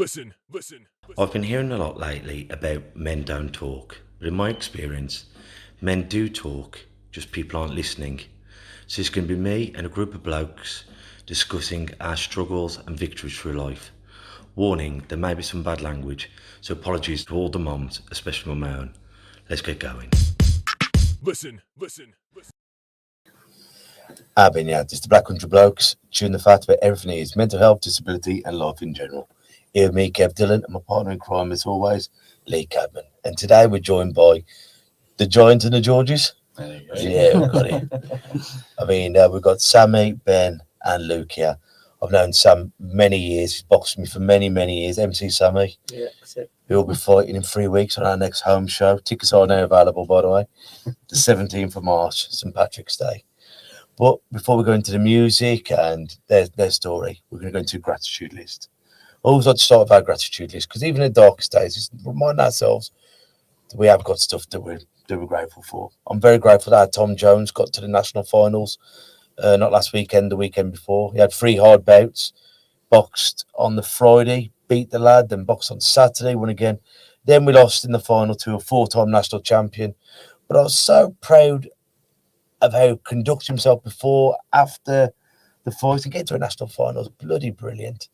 Listen. I've been hearing a lot lately about men don't talk, but in my experience, men do talk, just people aren't listening. So it's going to be me and a group of blokes discussing our struggles and victories through life. Warning, there may be some bad language, so apologies to all the moms, especially my own. Let's get going. Listen. I've been this is the Black Country Blokes, tuning the fact about everything is mental health, disability, and life in general. Here with me, Kev Dillon, and my partner in crime, as always, Lee Cadman. And today we're joined by the Giant and the Georges. There you go. Yeah, we've got it. I mean, we've got Sammy, Ben, and Luke here. I've known Sam many years. He's boxed me for many, many years. MC Sammy. Yeah, that's it. We'll be fighting in 3 weeks on our next home show. Tickets are now available, by the way. The 17th of March, St. Patrick's Day. But before we go into the music and their story, we're going to go into a gratitude list. I always like to start with our gratitude list because even in the darkest days, just remind ourselves that we have got stuff that we're grateful for. I'm very grateful that Tom Jones got to the national finals, not last weekend, the weekend before. He had 3 hard bouts, boxed on the Friday, beat the lad, then boxed on Saturday, won again. Then we lost in the final to a 4-time national champion. But I was so proud of how he conducted himself before, after the fight, and get to a national final. It's bloody brilliant.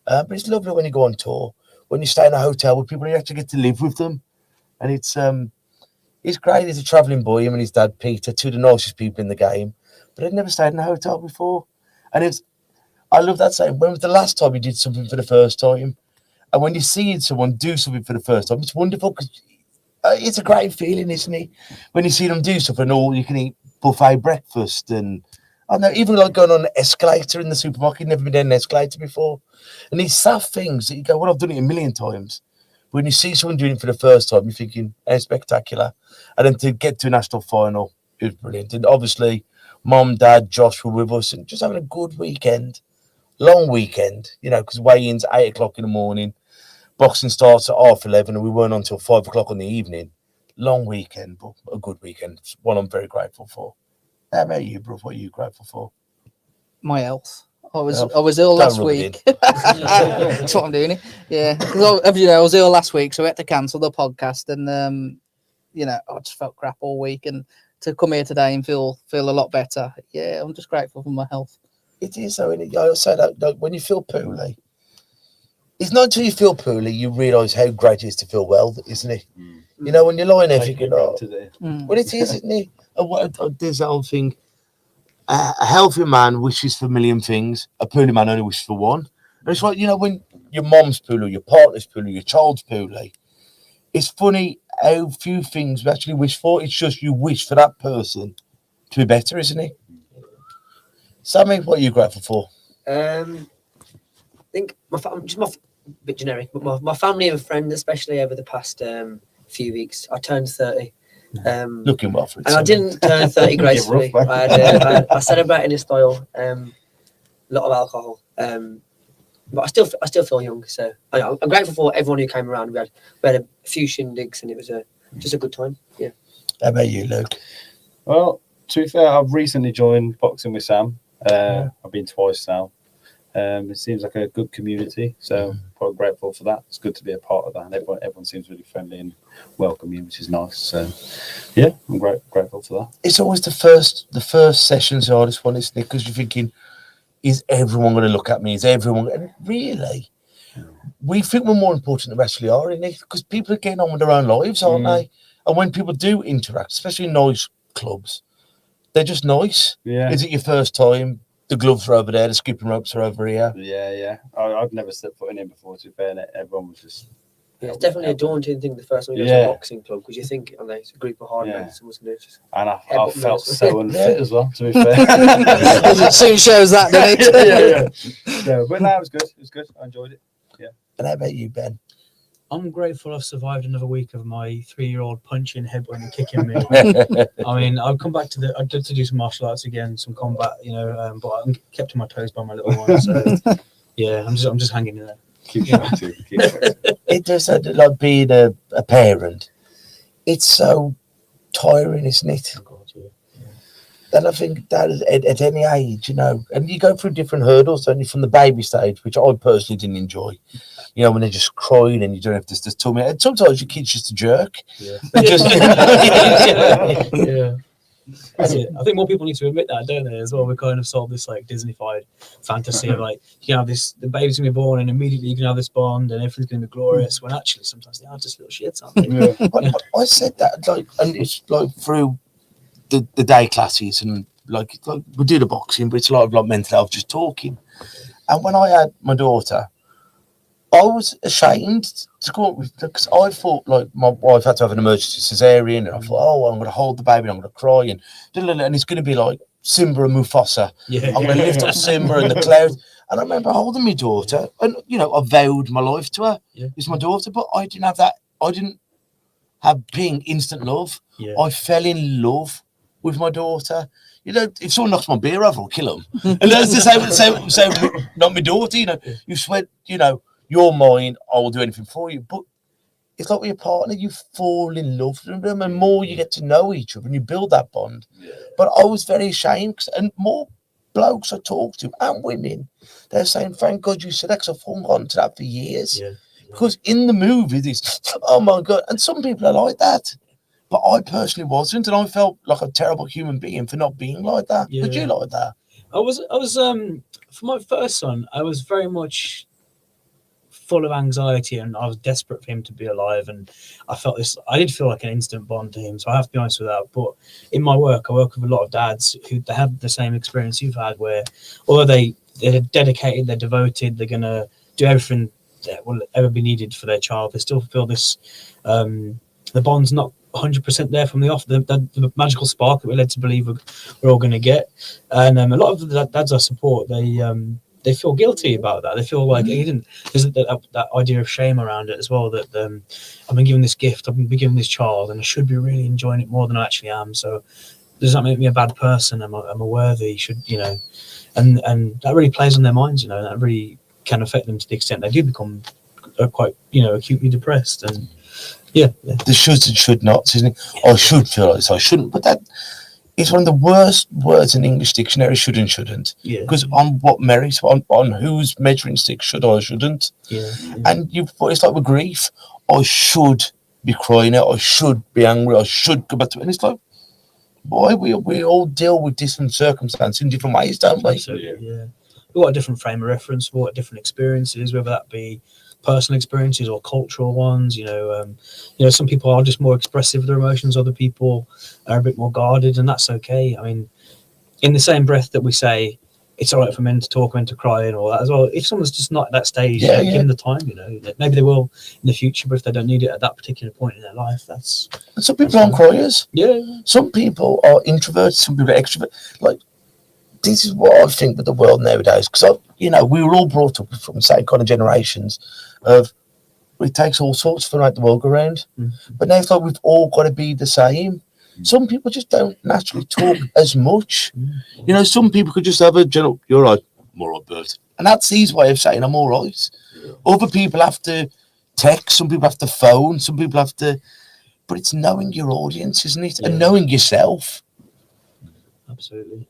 But it's lovely when you go on tour, when you stay in a hotel with people and you actually get to live with them. And it's great. He's a travelling boy, him and his dad, Peter, 2 of the nicest people in the game. But I'd never stayed in a hotel before. And I love that saying, when was the last time you did something for the first time? And when you see someone do something for the first time, it's wonderful because it's a great feeling, isn't it? When you see them do something, all you can eat buffet breakfast, and I don't know, even like going on an escalator in the supermarket, never been down an escalator before. And these soft things that you go, well, I've done it a million times. When you see someone doing it for the first time, you're thinking, hey, spectacular. And then to get to a national final, it was brilliant. And obviously, Mum, Dad, Josh were with us and just having a good weekend. Long weekend, because weigh-in's 8 o'clock in the morning. Boxing starts at 11:30 and we weren't on until 5 o'clock in the evening. Long weekend, but a good weekend. One I'm very grateful for. How about you, bro? What are you grateful for? My health. I was ill last week. That's what I'm doing. Yeah, because I was ill last week, so we had to cancel the podcast, and I just felt crap all week, and to come here today and feel a lot better. Yeah, I'm just grateful for my health. It is so. I say that when you feel poorly, it's not until you feel poorly you realise how great it is to feel well, isn't it? Mm. When you're lying there thinking, well, it is, isn't it? There's that old thing. A healthy man wishes for a million things. A poorly man only wishes for one. And it's like, when your mom's poorly, your partner's poorly, your child's poorly, it's funny how few things we actually wish for. It's just you wish for that person to be better, isn't it? Sammy, what are you grateful for? I think a bit generic, but my family and friends, especially over the past few weeks. I turned 30. Looking well for it. And I didn't turn 30 gracefully. I celebrated in style, a lot of alcohol. But I still feel young. So I'm grateful for everyone who came around. We had a few shindigs and it was just a good time. Yeah. How about you, Luke? Well, to be fair, I've recently joined boxing with Sam. I've been twice now. It seems like a good community, so quite grateful for that. It's good to be a part of that, and everyone seems really friendly and welcoming, which is nice. So, yeah, I'm grateful for that. It's always the first session's the hardest one, isn't it? Because you're thinking, is everyone going to look at me? Is everyone? And really, we think we're more important than we actually are, isn't it? Because people are getting on with their own lives, aren't they? And when people do interact, especially in nice clubs, they're just nice. Yeah. Is it your first time? The gloves are over there, the skipping ropes are over here. Yeah. I've never stepped foot in here before, to be fair, and everyone was just... Yeah, it's definitely a daunting thing the first time you go to a boxing club, because you think, it's a group of hard men, someone's going to just... And I felt so unfit as well, to be fair. It soon shows that, doesn't it? Yeah. But no, it was good. It was good. I enjoyed it. Yeah. And how about you, Ben? I'm grateful I've survived another week of my 3-year-old punching, headbutting, and kicking me. I mean, I've come back I did to do some martial arts again, some combat, but I'm kept on my toes by my little one. So yeah, I'm just hanging in there. Keep trying. It does like being a parent. It's so tiring, isn't it? And I think that at any age, and you go through different hurdles, only from the baby stage, which I personally didn't enjoy. you know, when they're just crying and you don't have to just tell me. And sometimes your kid's just a jerk. Yeah. They just, Yeah. That's it. I think more people need to admit that, don't they? As well, we kind of sold this like Disneyfied fantasy of like you can have this, the baby's gonna be born, and immediately you can have this bond, and everything's gonna be glorious. When actually, sometimes they are just little shits, aren't they? I said that, like, and it's like through the day classes and like we do the boxing, but it's a lot of like mental health, just talking. And when I had my daughter, I was ashamed to go up with, because I thought like my wife had to have an emergency cesarean, and I thought, oh, I'm going to hold the baby, and I'm going to cry, and it's going to be like Simba and Mufasa. Yeah. I'm going to lift up Simba and the cloud. And I remember holding my daughter, and you know, I vowed my life to her. Yeah. It's my daughter, but I didn't have that. I didn't have being instant love. Yeah. I fell in love with my daughter. You know, if someone knocks my beer over, I'll kill them. And that's the same, not my daughter. You know, you swear, you know, you're mine, I will do anything for you. But it's like with your partner, you fall in love with them, and more you get to know each other and you build that bond. Yeah. But I was very ashamed, and more blokes I talk to and women, they're saying, thank God you said that, because I've hung on to that for years. Yeah. Because in the movie, this, oh my God, and some people are like that. But I personally wasn't, and I felt like a terrible human being for not being like that. Yeah. Did you like that? I was for my first son, I was very much full of anxiety, and I was desperate for him to be alive, and I did feel like an instant bond to him, so I have to be honest with that. But in my work, I work with a lot of dads who they have the same experience you've had, where although they're dedicated, they're devoted, they're gonna do everything that will ever be needed for their child, they still feel this the bond's not 100% there from the off, the magical spark that we're led to believe we're all going to get. And a lot of the dads I support, they feel guilty about that. They feel like there's that idea of shame around it as well, that I've been given this gift, I've been given this child, and I should be really enjoying it more than I actually am. So does that make me a bad person? Am I worthy? Should, you know, and that really plays on their minds, you know, that really can affect them to the extent they do become quite, you know, acutely depressed. And yeah. The shoulds and should nots, isn't it? Yeah. I should feel like this, I shouldn't. But that is one of the worst words in English dictionary, should and shouldn't. Yeah. Because on what merits, on whose measuring stick should I shouldn't. Yeah. And it's like with grief. I should be crying out, I should be angry, I should go back to it. And it's like, boy, we all deal with different circumstances in different ways, don't we? Absolutely, yeah. We've got a different frame of reference, we've got different experiences, whether that be personal experiences or cultural ones. You know, some people are just more expressive with their emotions, other people are a bit more guarded, and that's okay. I mean, in the same breath that we say it's all right for men to talk, men to cry and all that as well, if someone's just not at that stage, give them the time, you know. Maybe they will in the future, but if they don't need it at that particular point in their life, that's... And some people aren't criers. Yeah. Some people are introverts, some people are extroverts. Like, this is what I think with the world nowadays, because, you know, we were all brought up from the same kind of generations of, it takes all sorts for the world go around. But now it's like we've all got to be the same. Some people just don't naturally talk as much. You know, some people could just have a general, you're right, I'm all right, Bert. And that's his way of saying I'm all right. Other people have to text, some people have to phone, some people have to, but it's knowing your audience, isn't it? And knowing yourself. Absolutely.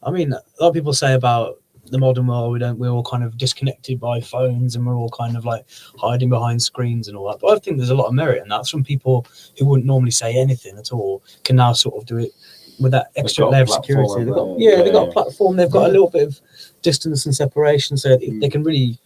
I mean, a lot of people say about the modern world, we're all kind of disconnected by phones, and we're all kind of like hiding behind screens and all that. But I think there's a lot of merit in that. Some people who wouldn't normally say anything at all can now sort of do it with that extra layer of security. They've got a platform, they've got a little bit of distance and separation, so they can really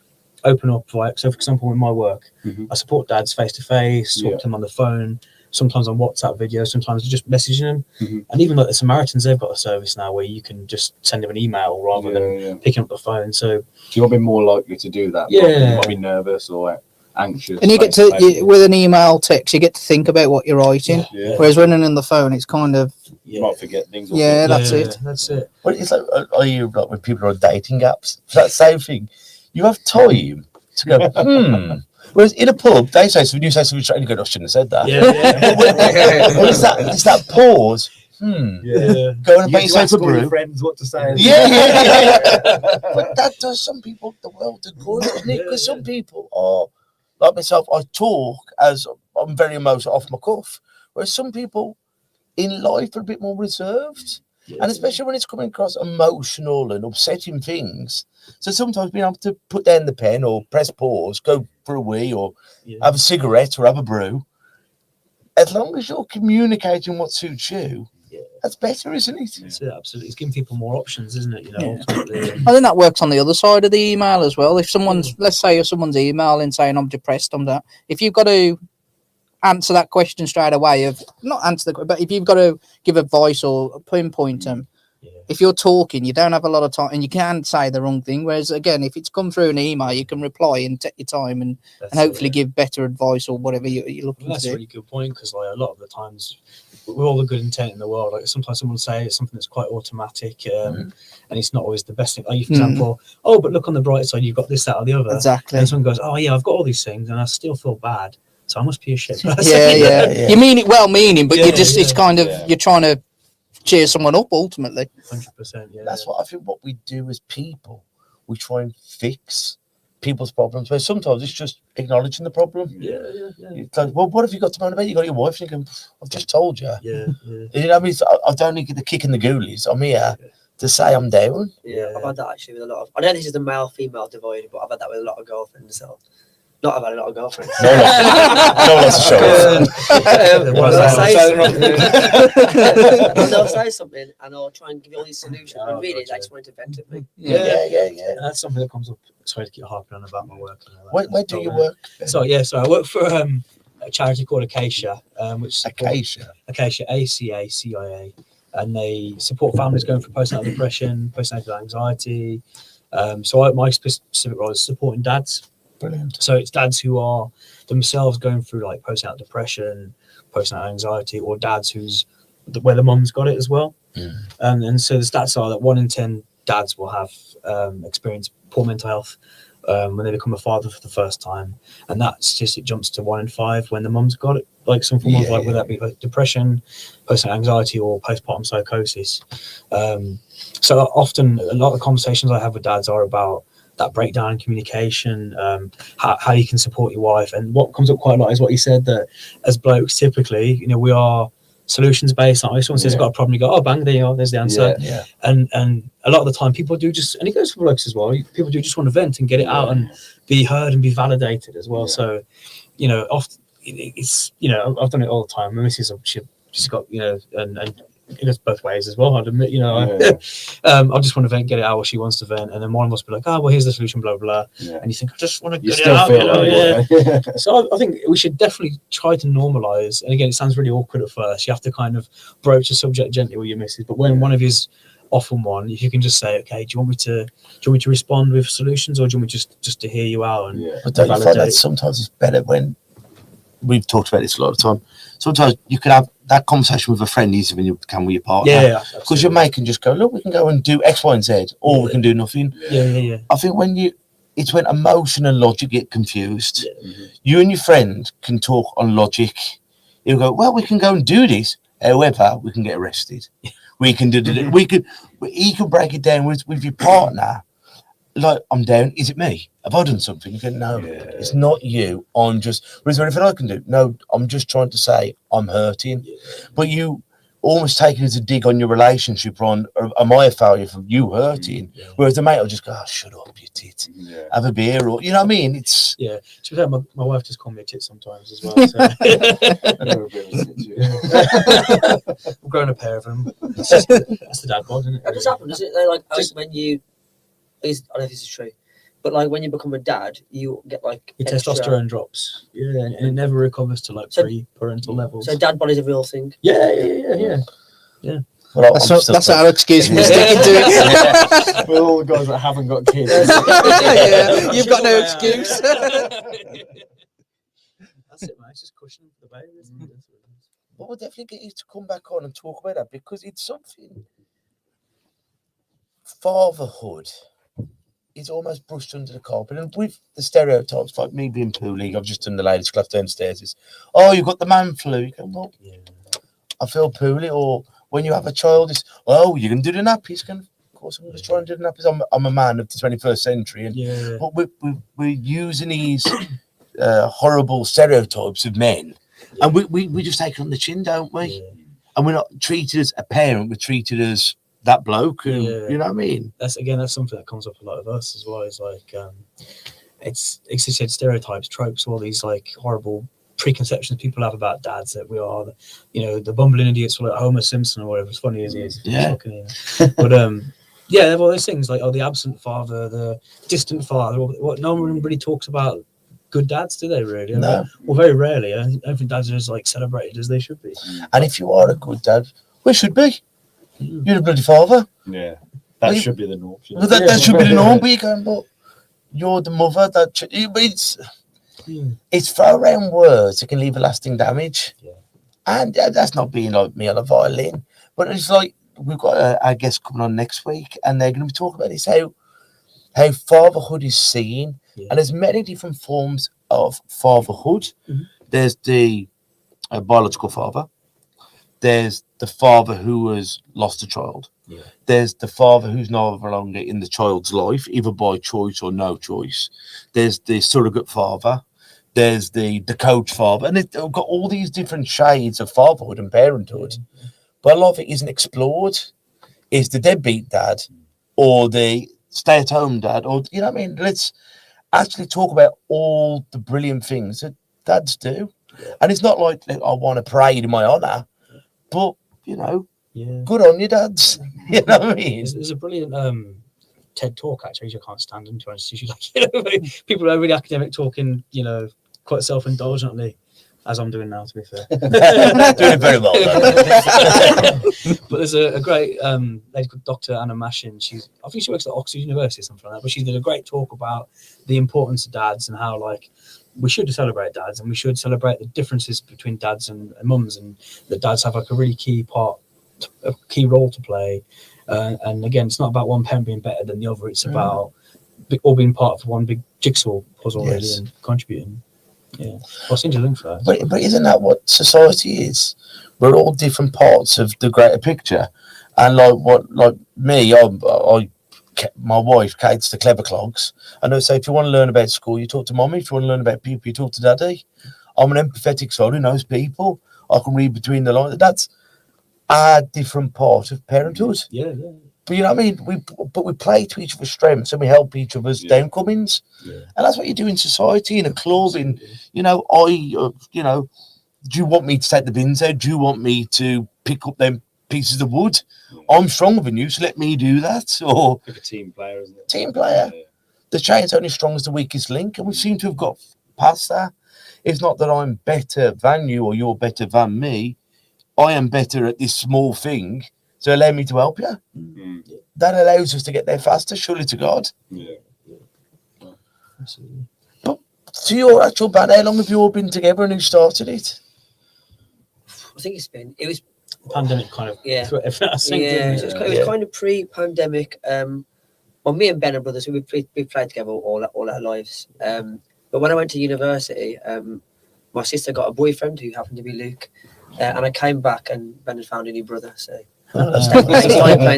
open up. Like, so for example, with my work, I support dads face to face, talk to them on the phone, sometimes on WhatsApp videos, sometimes just messaging them. And even like the Samaritans, they've got a service now where you can just send them an email rather than picking up the phone. So you'll be more likely to do that. You might be nervous or anxious. And you get to, with an email text, you get to think about what you're writing. Whereas running on the phone, it's kind of... You might forget things. That's it. But it's like, are you like when people are on dating apps? It's that same thing. You have time to go, Whereas in a pub, they say something, you say something, and you go, I shouldn't have said that. Well, it's that pause. Go and make yourself a brew. Friends what to say. But that does some people the world of good, doesn't it? Because some people are, like myself, I talk as I'm very emotional off my cuff. Whereas some people in life are a bit more reserved. And especially when it's coming across emotional and upsetting things. So sometimes being able to put down the pen or press pause, go for a wee or have a cigarette or have a brew, as long as you're communicating what suits you, that's better, isn't it? That's it, absolutely. It's giving people more options, isn't it? You know, ultimately. I think that works on the other side of the email as well. If someone's, let's say, if someone's emailing saying I'm depressed, I'm that. If you've got to answer that question straight away, of not answer the, but if you've got to give advice or pinpoint them, if you're talking, you don't have a lot of time, and you can say the wrong thing. Whereas again, if it's come through an email, you can reply and take your time and hopefully give better advice or whatever you're looking to do. That's a really good point, because like a lot of the times, with all the good intent in the world, like sometimes someone will say it's something that's quite automatic, and it's not always the best thing. Like, for example, oh, but look on the bright side, you've got this, that, or the other. Exactly. And someone goes, oh yeah, I've got all these things, and I still feel bad, so I must be a shit person. Yeah. You mean it well-meaning, but you're just it's kind of you're trying to cheer someone up ultimately. 100%. Yeah. That's what I think. What we do as people, we try and fix people's problems. But sometimes it's just acknowledging the problem. Yeah. It's like, well, what have you got to moan about? You got your wife, and you go, I've just told you. Yeah. You know what I mean? I don't need the kick in the ghoulies. I'm here to say I'm down. Yeah, I've had that actually with a lot of. I know this is the male-female divide, but I've had that with a lot of girlfriends. So, not I've had a lot of girlfriends. No one to show And they'll say something, and I'll try and give you all these solutions. And really, they just want to vent at me. Yeah. That's something that comes up. Sorry to keep harping on about my work. Where do you work? So I work for a charity called Acacia, which Acacia, ACACIA, and they support families going through postnatal depression, postnatal anxiety. So my specific role is supporting dads. Brilliant. So it's dads who are themselves going through like postnatal depression, postnatal anxiety, or dads where the mum's got it as well. And so the stats are that 1 in 10 dads will have experienced poor mental health when they become a father for the first time, and that statistic jumps to 1 in 5 when the mum's got it, like some form of like whether that be like depression, postnatal anxiety, or postpartum psychosis. So often a lot of conversations I have with dads are about that breakdown in communication, how you can support your wife. And what comes up quite a lot is what you said, that as blokes, typically, you know, we are solutions based. Like if someone says, I've got a problem, you go, oh, bang, there you are, there's the answer. And a lot of the time people do just, and it goes for blokes as well, people do just want to vent and get it out and be heard and be validated as well. So, you know, often it's, you know, I've done it all the time. My missus, she's got, you know, and it goes both ways as well, I'd admit, you know. I just want to vent, get it out what she wants to vent, and then one of us be like, oh, well, here's the solution, blah blah. And you think, I just want to get it out, you know. So I think we should definitely try to normalize, and again, it sounds really awkward at first, you have to kind of broach the subject gently with your missus, but when one of you's off on one, if you can just say, okay, do you want me to respond with solutions, or do you want me just to hear you out and but don't you find that sometimes it's better when we've talked about this a lot of time, sometimes you can have that conversation with a friend easier than you can with your partner. Because your mate can just go, look, we can go and do X, Y, and Z, or we can do nothing. I think it's when emotion and logic get confused. You and your friend can talk on logic. You'll go, well, we can go and do this. However, we can get arrested. We can do he can break it down with your partner. Like, I'm down. Is it me? Have I done something? You go, no, it's not you. Is there anything I can do? No, I'm just trying to say I'm hurting. But you almost take it as a dig on your relationship, or am I a failure for you hurting? Whereas the mate will just go, oh, shut up, you tit. Have a beer, or, you know what I mean? It's... Yeah. To be fair, my wife just calls me a tit sometimes as well. So. We've grown a pair of them. That's the dad bod, isn't it? That does happen, does it? Like, when you... I don't know if this is true, but like when you become a dad, you get like your testosterone drops, and it never recovers to like pre-parental levels. So dad bod is a real thing. Yeah. Well, that's our excuse for sticking to it. For all the guys that haven't got kids. You've got no excuse. That's it, mate. It's just cushioning for the baby, isn't it? But we'll definitely get you to come back on and talk about that, because it's something. Fatherhood is almost brushed under the carpet, and with the stereotypes, like me being poorly, I've just done the ladies' class downstairs. Is, oh, you've got the man flu. You go, well, I feel poorly. Or when you have a child, it's, oh, you're going to do the nappies. Of course, I'm going to try and do the nappies. I'm a man of the 21st century, and but we're using these horrible stereotypes of men, and we just take it on the chin, don't we? And we're not treated as a parent. We're treated as that bloke who, Yeah. you know what I mean? That's something that comes up a lot of us as well. Is like it's you said, stereotypes, tropes, all these like horrible preconceptions people have about dads, that we are the bumbling idiots, like Homer Simpson or whatever, as funny as he is. Yeah. But yeah, all those things like the absent father, the distant father, what no one really talks about good dads, do they really? No. Well, very rarely. I don't think dads are as like celebrated as they should be. And if you are a good dad, we should be. You're a bloody father. Yeah, that Well, should be the norm. Well, that should be the norm. But you're going, but you're the mother. It's throw around words that can leave a lasting damage. Yeah. And that's not being like me on a violin, but it's like we've got our guest coming on next week, and they're going to be talking about this how fatherhood is seen, and there's many different forms of fatherhood. There's the biological father. There's the father who has lost a child. Yeah. There's the father who's no longer in the child's life, either by choice or no choice. There's the surrogate father. There's the coach father. And they've got all these different shades of fatherhood and parenthood. But a lot of it isn't explored. Is the deadbeat dad or the stay-at-home dad? Or, you know what I mean? Let's actually talk about all the brilliant things that dads do. And it's not like I want to parade in my honour. But, good on you, dads. You know what I mean? There's a brilliant TED talk, actually, which I can't stand them, to be honest. People are really academic talking, quite self-indulgently, as I'm doing now, to be fair. Doing it very well, though. But there's a great lady called Dr. Anna Mashin. I think she works at Oxford University or something like that, but she did a great talk about the importance of dads and how, like, we should celebrate dads, and we should celebrate the differences between dads and mums, and that dads have like a really key role to play. And again, it's not about one parent being better than the other. It's about all being part of one big jigsaw puzzle, really, and contributing. Yeah, well, seems to link for that. But isn't that what society is? We're all different parts of the greater picture, and like me, my wife, Kate's the clever clogs. I know, so if you want to learn about school, you talk to mommy. If you want to learn about people, you talk to daddy. I'm an empathetic soul who knows people. I can read between the lines. That's a different part of parenthood. Yeah. But you know what I mean? We play to each other's strengths and we help each other's downcomings. Yeah. And that's what you do in society, in a club. Do you want me to take the bins out? Do you want me to pick up them pieces of wood? I'm stronger than you, so let me do that. Or like a team player, isn't it? Team player. Yeah. The chain's only strong as the weakest link, and we seem to have got past that. It's not that I'm better than you or you're better than me. I am better at this small thing, so allow me to help you. Mm-hmm. That allows us to get there faster, surely to God. Yeah. Absolutely. But to your actual band, how long have you all been together and who started it? I think it was pandemic kind of. Yeah. It was kind of pre-pandemic. Well, me and Ben are brothers, we played together all our lives. But when I went to university, my sister got a boyfriend who happened to be Luke, and I came back and Ben had found a new brother. So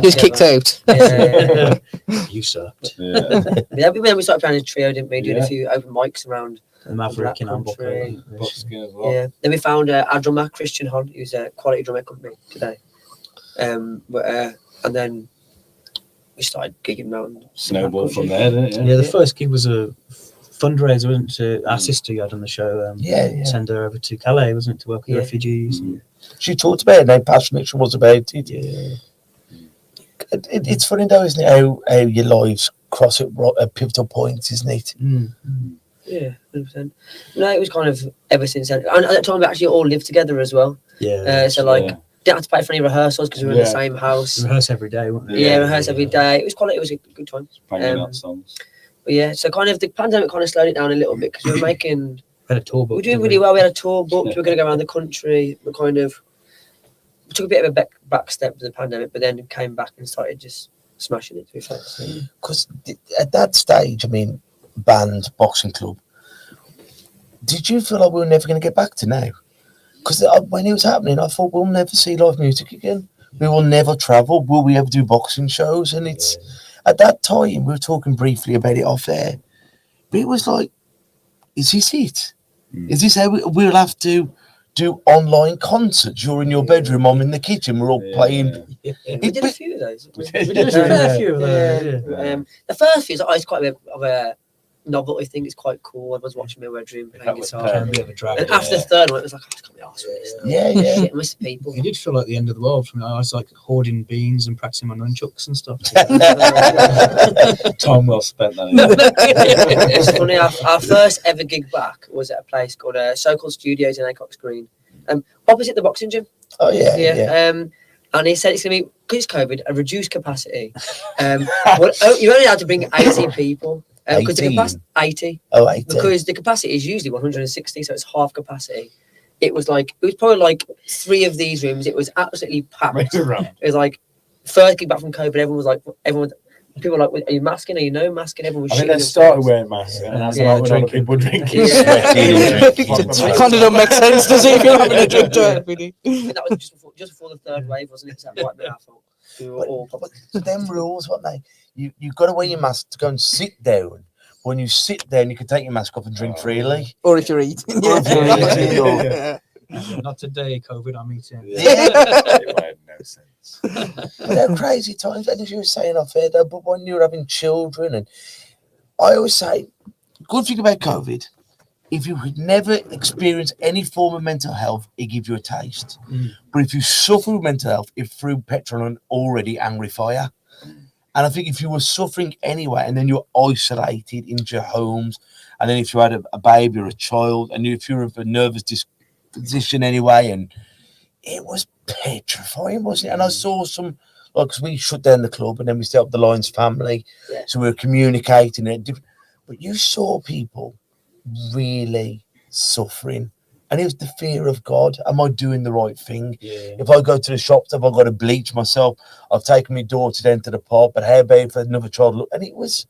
he's kicked out. Usurped. Yeah, we started playing a trio, didn't we? Doing a few open mics around the Maverick Black and Country. as well. Yeah. Then we found our drummer, Kristian Hoh, who's a quality drummer company today. And then we started gigging around. Snowball from there, didn't it? Yeah, the first gig was a fundraiser, wasn't it, to our sister you had on the show. Send her over to Calais, wasn't it, to work with refugees. Mm-hmm. She talked about it and how passionate she was about it. Yeah. It's funny though, isn't it, how your lives cross at pivotal points, isn't it? Mm-hmm. Yeah, 100%. No, it was kind of ever since then. And at that time, we actually all lived together as well. Yeah. Didn't have to pay for any rehearsals because we were in the same house. We rehearse every day, weren't we? Yeah, rehearse every day. It was a good time. Banging out songs. But yeah, so kind of the pandemic kind of slowed it down a little bit because we were making. We had a tour booked. We were doing really well. We had a tour booked. We were going to go around the country. We took a bit of a back step to the pandemic, but then came back and started just smashing it, to be fair. Because at that stage, I mean, band, boxing club, did you feel like we were never going to get back to now? Because when it was happening, I thought we'll never see live music again. We will never travel. Will we ever do boxing shows? And it's at that time, we were talking briefly about it off there, but it was like, is this it? Is this how we'll have to do online concerts. You're in your bedroom, I'm in the kitchen, we're all playing. We did a few of those. We did a fair few of those. The first few, it's quite a bit of a novelty thing. It's quite cool. I was watching my bedroom playing guitar. A bit of a drag. And after the third one, it was like, I just can't be arsed with this. Yeah. Shit, I miss the people. It did feel like the end of the world for me. I was like hoarding beans and practicing my nunchucks and stuff. Time well spent. Then. It's funny. Our first ever gig back was at a place called So-Called Studios in Acox Green, opposite the boxing gym. Oh yeah. And he said it's going to be, because it's COVID, a reduced capacity. You're only allowed to bring 80 people. Because the capacity 80. Oh, 80. Because the capacity is usually 160, so it's half capacity. It was probably like 3 of these rooms. It was absolutely packed. It was like first gig back from COVID. People were like, are you masking? Are you no masking? Everyone was. I think they started wearing masks, and that's like when other people were drinking. It kind of don't make sense, does it? If you're having a drink to everybody. That was just before the third wave, wasn't it? So that might be our fault. But them rules, what they? You've got to wear your mask to go and sit down. When you sit down, you can take your mask off and drink freely. Or if you're eating. Not today, COVID. I'm eating. It made no sense. But they're crazy times, and as you were saying off air, though, but when you're having children, and I always say, good thing about COVID, if you had never experienced any form of mental health, it gives you a taste. But if you suffer with mental health, it threw petrol on an already angry fire. And I think if you were suffering anyway, and then you're isolated into your homes, and then if you had a baby or a child, and if you're of a nervous disposition anyway, and it was petrifying, wasn't it? And I saw some, like, because we shut down the club, and then we set up the Lions family, so we were communicating it. But you saw people really suffering. And it was the fear of God. Am I doing the right thing? Yeah. If I go to the shops, have I got to bleach myself? I've taken my daughter down to the pub, but how about if another child look? And it was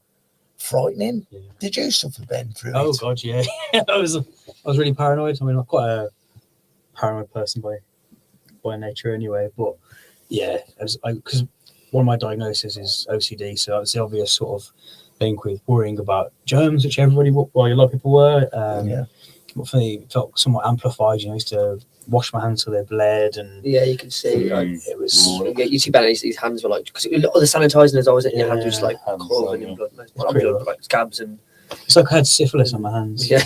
frightening. Yeah. Did you suffer, Ben, through it? Oh, God, yeah. I was really paranoid. I mean, I'm quite a paranoid person by nature anyway. But, yeah, because one of my diagnoses is OCD, so that's the obvious sort of link with worrying about germs, which a lot of people were. But for me, it felt somewhat amplified. I used to wash my hands till they bled, and you can see it was. You see, Ben, his hands were like, because all the sanitizing is always in your hands, were just like covered in blood, like scabs, and it's like I had syphilis on my hands. Yeah,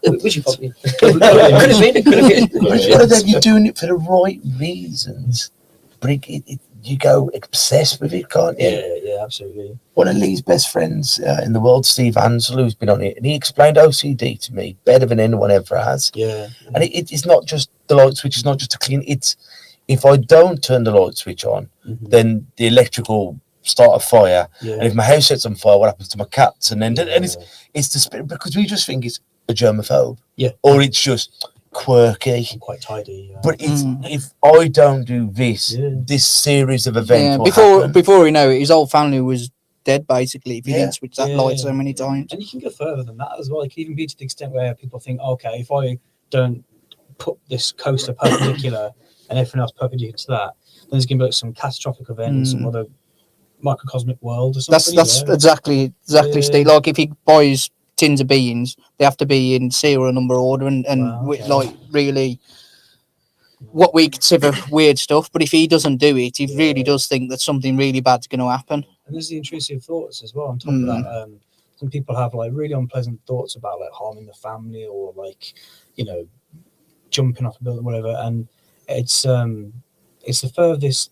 which you probably could have been. You're doing it for the right reasons, but you go obsessed with it, can't you? Yeah, absolutely. One of Lee's best friends in the world, Steve Ansel, who's been on it, and he explained OCD to me better than anyone ever has. Yeah. And it's not just the light switch, it's not just to clean. It's if I don't turn the light switch on, then the electrical start a fire. Yeah. And if my house sets on fire, what happens to my cats? And then and it's the spirit, because we just think it's a germaphobe. Yeah. Or it's just quirky, quite tidy, but it's if I don't do this series of events, before you know it, his whole family was dead basically. If you didn't switch that light so many times, and you can go further than that as well. Like even be to the extent where people think, okay, if I don't put this coaster perpendicular and everything else perpendicular to that, then there's going to be like some catastrophic event, some other microcosmic world or something. That's exactly Steve. Like if he buys tins of beans, they have to be in serial number order and like really what we consider weird stuff. But if he doesn't do it, he really does think that something really bad's going to happen. And there's the intrusive thoughts as well on top of that. Some people have like really unpleasant thoughts about like harming the family or like, jumping off a building, whatever. And it's the furthest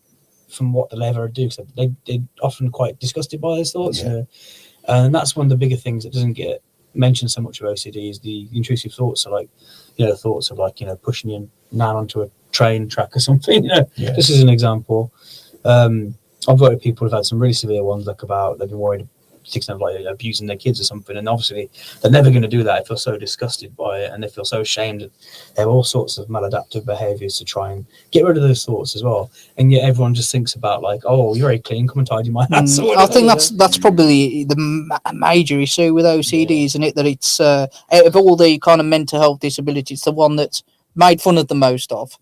from what they'll ever do. So they're often quite disgusted by those thoughts. And that's one of the bigger things that doesn't get mentioned so much of OCD is the intrusive thoughts. So like, thoughts of like, pushing your nan onto a train track or something, This is an example. I've worked with people who've had some really severe ones, like they've been worried of like abusing their kids or something, and obviously they're never going to do that. They feel so disgusted by it and they feel so ashamed. They have all sorts of maladaptive behaviors to try and get rid of those thoughts as well, and yet everyone just thinks about like, oh, you're very clean, come and tidy my house. I think that's probably the major issue with OCD, isn't it, that it's out of all the kind of mental health disabilities, it's the one that's made fun of the most of,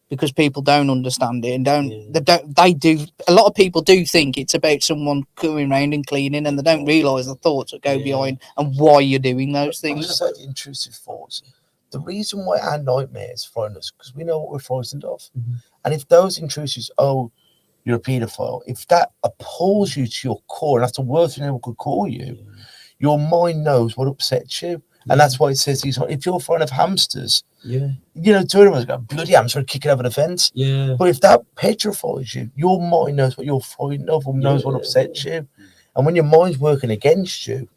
because people don't understand it and they do. A lot of people do think it's about someone coming around and cleaning, and they don't realise the thoughts that go behind and why you're doing those things. I just said intrusive thoughts. the reason why our nightmares frighten us because we know what we're frightened of. Mhm. And if those intrusives, oh, you're a paedophile, if that appalls you to your core, and that's the worst thing anyone could call you, your mind knows what upsets you. And that's why it says if you're frightened of hamsters, you know, two of us go, bloody hamster, kick it over the fence. Yeah. But if that petrifies you, your mind knows what you're frightened of and knows what upsets you. And when your mind's working against you,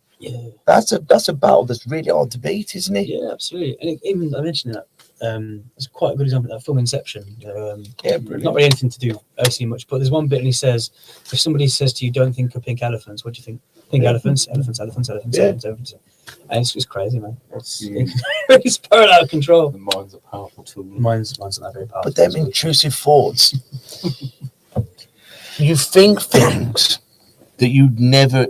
that's a battle that's really hard to beat, isn't it? Yeah, absolutely. And even I mentioned that it's quite a good example of that film Inception. Brilliant. Not really anything to do actually much, but there's one bit and he says, if somebody says to you, "Don't think of pink elephants," what do you think? Think elephants. And it's crazy, man. It's spiraled out of control. The mind's a powerful tool. Mine's not very powerful. But them intrusive thoughts, you think things that you'd never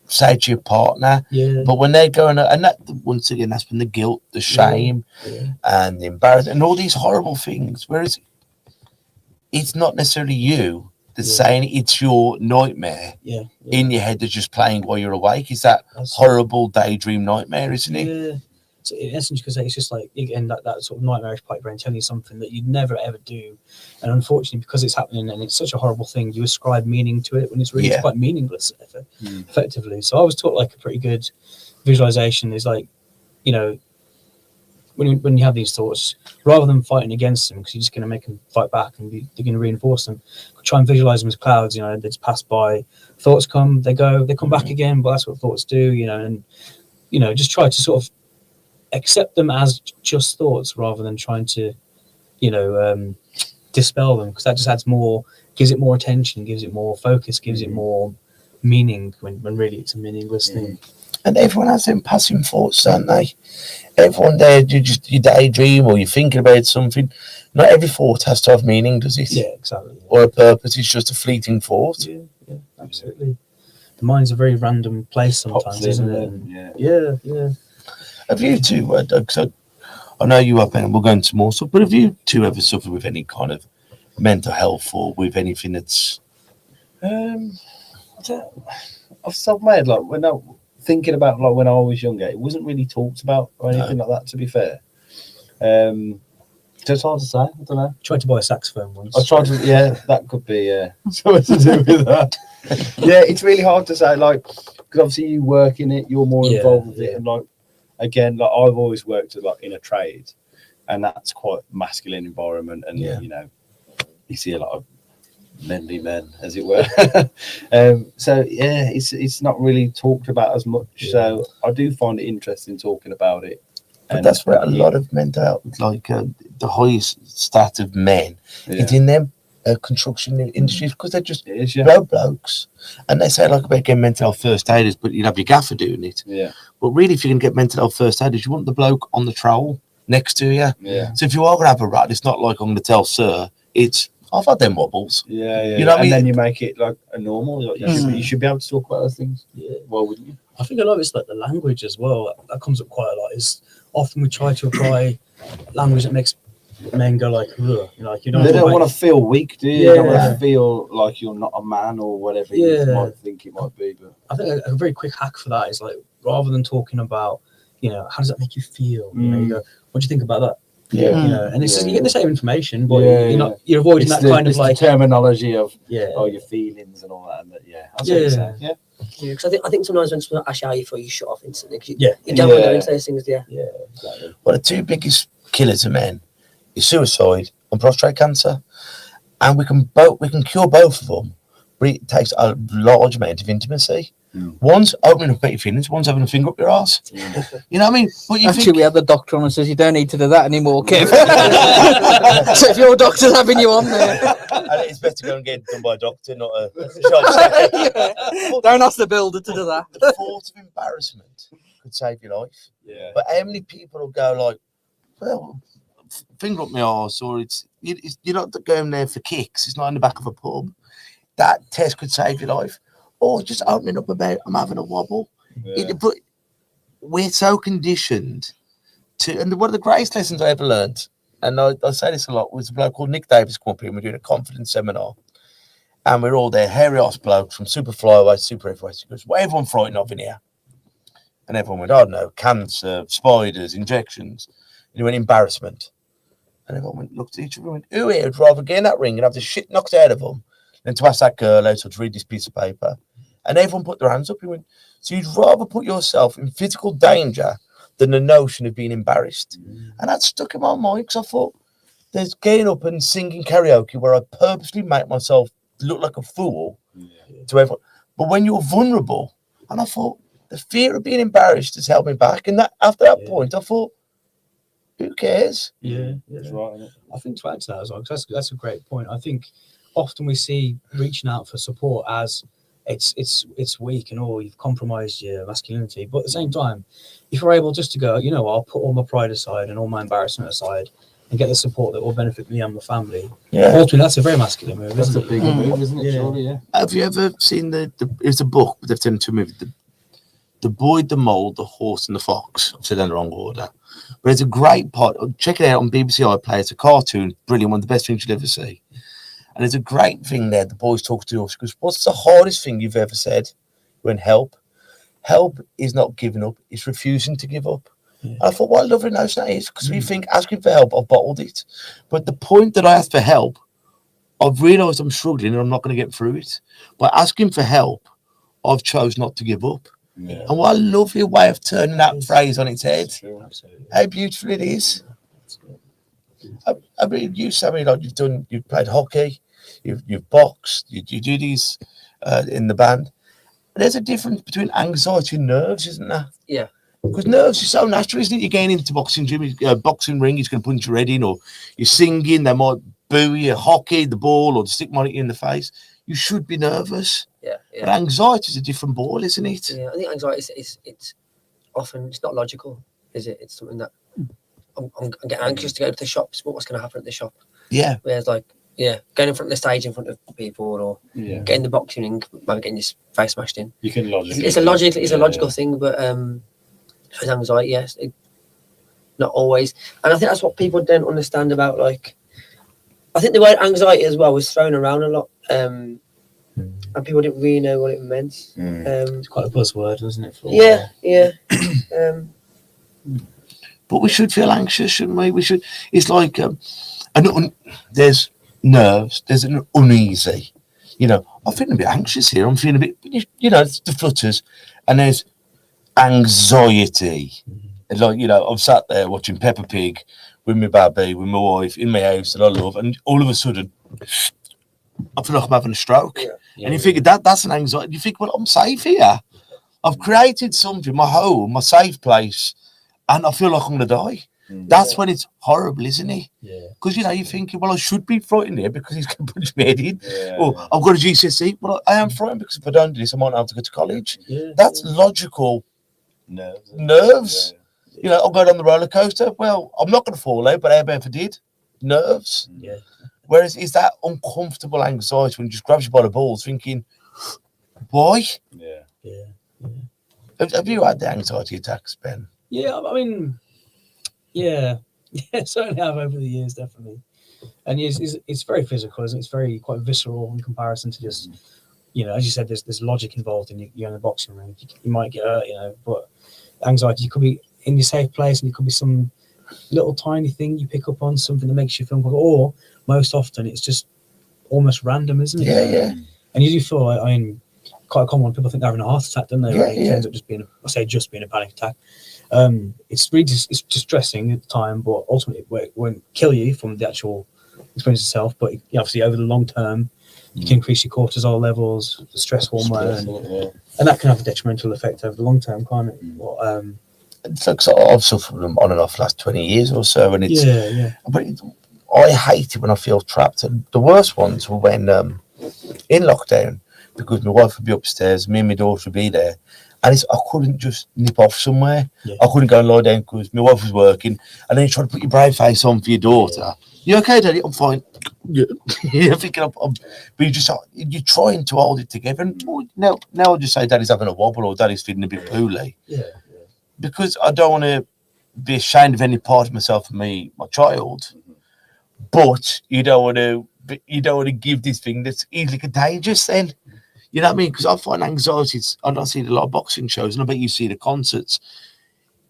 say to your partner, but when they're going, and that once again, that's been the guilt, the shame, and the embarrassment, and all these horrible things. Whereas it's not necessarily you that's saying it, it's your nightmare in your head that's just playing while you're awake. It's that horrible daydream nightmare, isn't it? Yeah. So in essence, because it's just like, again, that sort of nightmarish part of your brain telling you something that you'd never ever do. And unfortunately, because it's happening and it's such a horrible thing, you ascribe meaning to it when it's really quite meaningless, effectively. So I was taught like a pretty good visualization is like, you know, when you have these thoughts, rather than fighting against them, because you're just going to make them fight back and they're going to reinforce them, try and visualize them as clouds. You know, they just pass by, thoughts come, they go, they come back again. But that's what thoughts do, you know. And you know, just try to sort of accept them as just thoughts rather than trying to, you know, dispel them, because that just adds more, gives it more attention, gives it more focus, gives it more meaning when really it's a meaningless thing. And everyone has them passing thoughts, don't they? Everyone there, you daydream or you're thinking about something. Not every thought has to have meaning, does it? Yeah, exactly. Or a purpose. It's just a fleeting thought. Yeah, absolutely. The mind's a very random place sometimes, isn't it? Yeah. Have you two, I know you have, and we'll go into more stuff, but have you two ever suffered with any kind of mental health or with anything that's... Off the top of my head, like when I thinking about like when I was younger, it wasn't really talked about or anything like that, to be fair. So it's hard to say. I don't know. Tried to buy a saxophone once. I tried to, that could be something to do with that. It's really hard to say, like, because obviously you work in it, you're more involved with it, and like again, like I've always worked like in a trade, and that's quite masculine environment, and you know, you see a lot of manly men, as it were. So it's not really talked about as much. So I do find it interesting talking about it. But that's where a lot of mental health, like the highest stat of men, is in them construction industries, because they're just blokes, and they say like about getting mental health first aiders, but you'd have your gaffer doing it. But really, if you can get mental health first aiders, you want the bloke on the trowel next to you. So if you are going to have a rat, it's not like I'm going to tell sir, it's I've had them wobbles. You know what I mean? And then you make it like a normal. Like, you should be able to talk about those things. Why wouldn't you? I think a lot of it's like the language as well. That comes up quite a lot. Is often we try to apply language that makes men go like, ugh. Like, you know, they don't want to feel weak, do you? They don't want to feel like you're not a man or whatever you might think it might be. But I think a very quick hack for that is like, rather than talking about, you know, how does that make you feel? You know, you go, what do you think about that? You know, and it's just, you get the same information, but you're avoiding that kind of like terminology of your feelings and all that. And that, because I think sometimes when someone asks how you feel, you shut off instantly. You don't want to go into those things, exactly. Well, the two biggest killers of men is suicide and prostate cancer, and we can cure both of them, but it takes a large amount of intimacy. One's opening up your feelings, one's having a finger up your ass. You know what I mean? But Actually, we had the doctor on and says you don't need to do that anymore, Kev. So if your doctor's having you on there, and it's better to go and get it done by a doctor, not a shot. Don't ask the builder to do that. The thought of embarrassment could save your life. But how many people will go like, well, finger up my arse, or you're not going there for kicks. It's not in the back of a pub. That test could save your life. Or just opening up about, I'm having a wobble. But we're so conditioned to, and one of the greatest lessons I ever learned, and I say this a lot, was a bloke called Nick Davis come up here, and we're doing a confidence seminar. And we're all there, hairy ass blokes from super flyweight, super heavyweight. He goes, what everyone frightened of in here? And everyone went, I don't know, cancer, spiders, injections. he went, embarrassment. And everyone looked at each other and went, who here would rather get in that ring and have the shit knocked out of them than to ask that girl out or to read this piece of paper? And everyone put their hands up. He went, so you'd rather put yourself in physical danger than the notion of being embarrassed. And that stuck in my mind because I thought, there's getting up and singing karaoke where I purposely make myself look like a fool to everyone. But when you're vulnerable, and I thought, the fear of being embarrassed has held me back. And that after that point, I thought, who cares? Yeah. That's right, isn't it? I think to add to that as well, because that's a great point. I think often we see reaching out for support as it's weak and you've compromised your masculinity. But at the same time, if you're able just to go, you know, I'll put all my pride aside and all my embarrassment aside and get the support that will benefit me and my family. Yeah, ultimately, that's a very masculine move. That's a big move, isn't it? Surely, yeah. Have you ever seen it's a book, but they've turned into a movie, the Boy, the Mole, the Horse, and the Fox. I've said it in the wrong order, but it's a great part. Check it out on BBC iPlayer. It's a cartoon, brilliant, one of the best things you'll ever see. And it's a great thing there. The boys talk to the horse because what's the hardest thing you've ever said? When help is not giving up; it's refusing to give up. Yeah. I thought, what a lovely notion that is, because we think asking for help, I've bottled it. But the point that I asked for help, I've realised I'm struggling and I'm not going to get through it. By asking for help, I've chose not to give up. Yeah. And what a lovely way of turning that phrase on its head. How beautiful it is. I mean, you Sammy, like you've played hockey, you've boxed, you do these in the band. There's a difference between anxiety and nerves, isn't there? Yeah. Because nerves are so natural, isn't it? You're getting into boxing gym, boxing ring, he's going to punch your head in, or you're singing, they might boo you, hockey, the ball, or the stick might hit you in the face. You should be nervous. Yeah. But anxiety is a different ball, isn't it? Yeah, I think anxiety is it's often it's not logical, is it? It's something that I'm getting anxious to go to the shops, but what's going to happen at the shop? Yeah. Whereas going in front of the stage in front of people, or getting the boxing ring, maybe getting your face smashed in. You can logically. It's a logical thing, but with anxiety, yes, not always. And I think that's what people don't understand about, like, I think the word anxiety as well was thrown around a lot, and people didn't really know what it meant. It's quite a buzzword, isn't it? But we should feel anxious, shouldn't we? We should. It's like there's nerves, there's an uneasy. You know, I'm feeling a bit anxious here. I'm feeling a bit, it's the flutters, and there's anxiety. And like, I'm sat there watching Peppa Pig with my baby, with my wife in my house that I love, and all of a sudden I feel like I'm having a stroke. And you figure that's an anxiety. You think, well, I'm safe here. I've created something, my home, my safe place, and I feel like I'm gonna die. That's when it's horrible, isn't it? Because you're thinking, well, I should be frightened here because he's going to punch me head in. Or I've got a GCSE. Well, I am frightened because if I don't do this, I might not have to go to college. That's logical nerves. I'll go down the roller coaster. Well, I'm not going to fall out, but how about if I did? Nerves. Whereas is that uncomfortable anxiety when it just grabs you by the balls, thinking, why? Have you had the anxiety attacks, Ben? Yeah, I mean, certainly have over the years, definitely. And it's very physical, isn't it? It's very quite visceral in comparison to just, as you said, there's logic involved in you're in the boxing ring. You might get hurt, but anxiety, you could be in your safe place and it could be some little tiny thing you pick up on, something that makes you feel uncomfortable, or most often it's just almost random, isn't it? Yeah. And you do feel like, quite common when people think they're having a heart attack, don't they? It ends up just being a panic attack. It's really it's distressing at the time, but ultimately it won't kill you from the actual experience itself. But obviously, over the long term, you can increase your cortisol levels, the stress hormone, and that can have a detrimental effect over the long term, can't it? But, it's like I've suffered from them on and off the last 20 years or so, and it's But I hate it when I feel trapped. And the worst ones were when in lockdown, because my wife would be upstairs, me and my daughter would be there. And I couldn't just nip off somewhere. I couldn't go and lie down because my wife was working. And then you try to put your brave face on for your daughter. You okay, Daddy? I'm fine. You're thinking, but you're trying to hold it together. And now I'll just say Daddy's having a wobble or Daddy's feeling a bit poorly. Because I don't want to be ashamed of any part of myself and my child. But you don't want to give this thing that's easily contagious then. You know what I mean? Because I find anxiety, I see a lot of boxing shows, and I bet you see the concerts.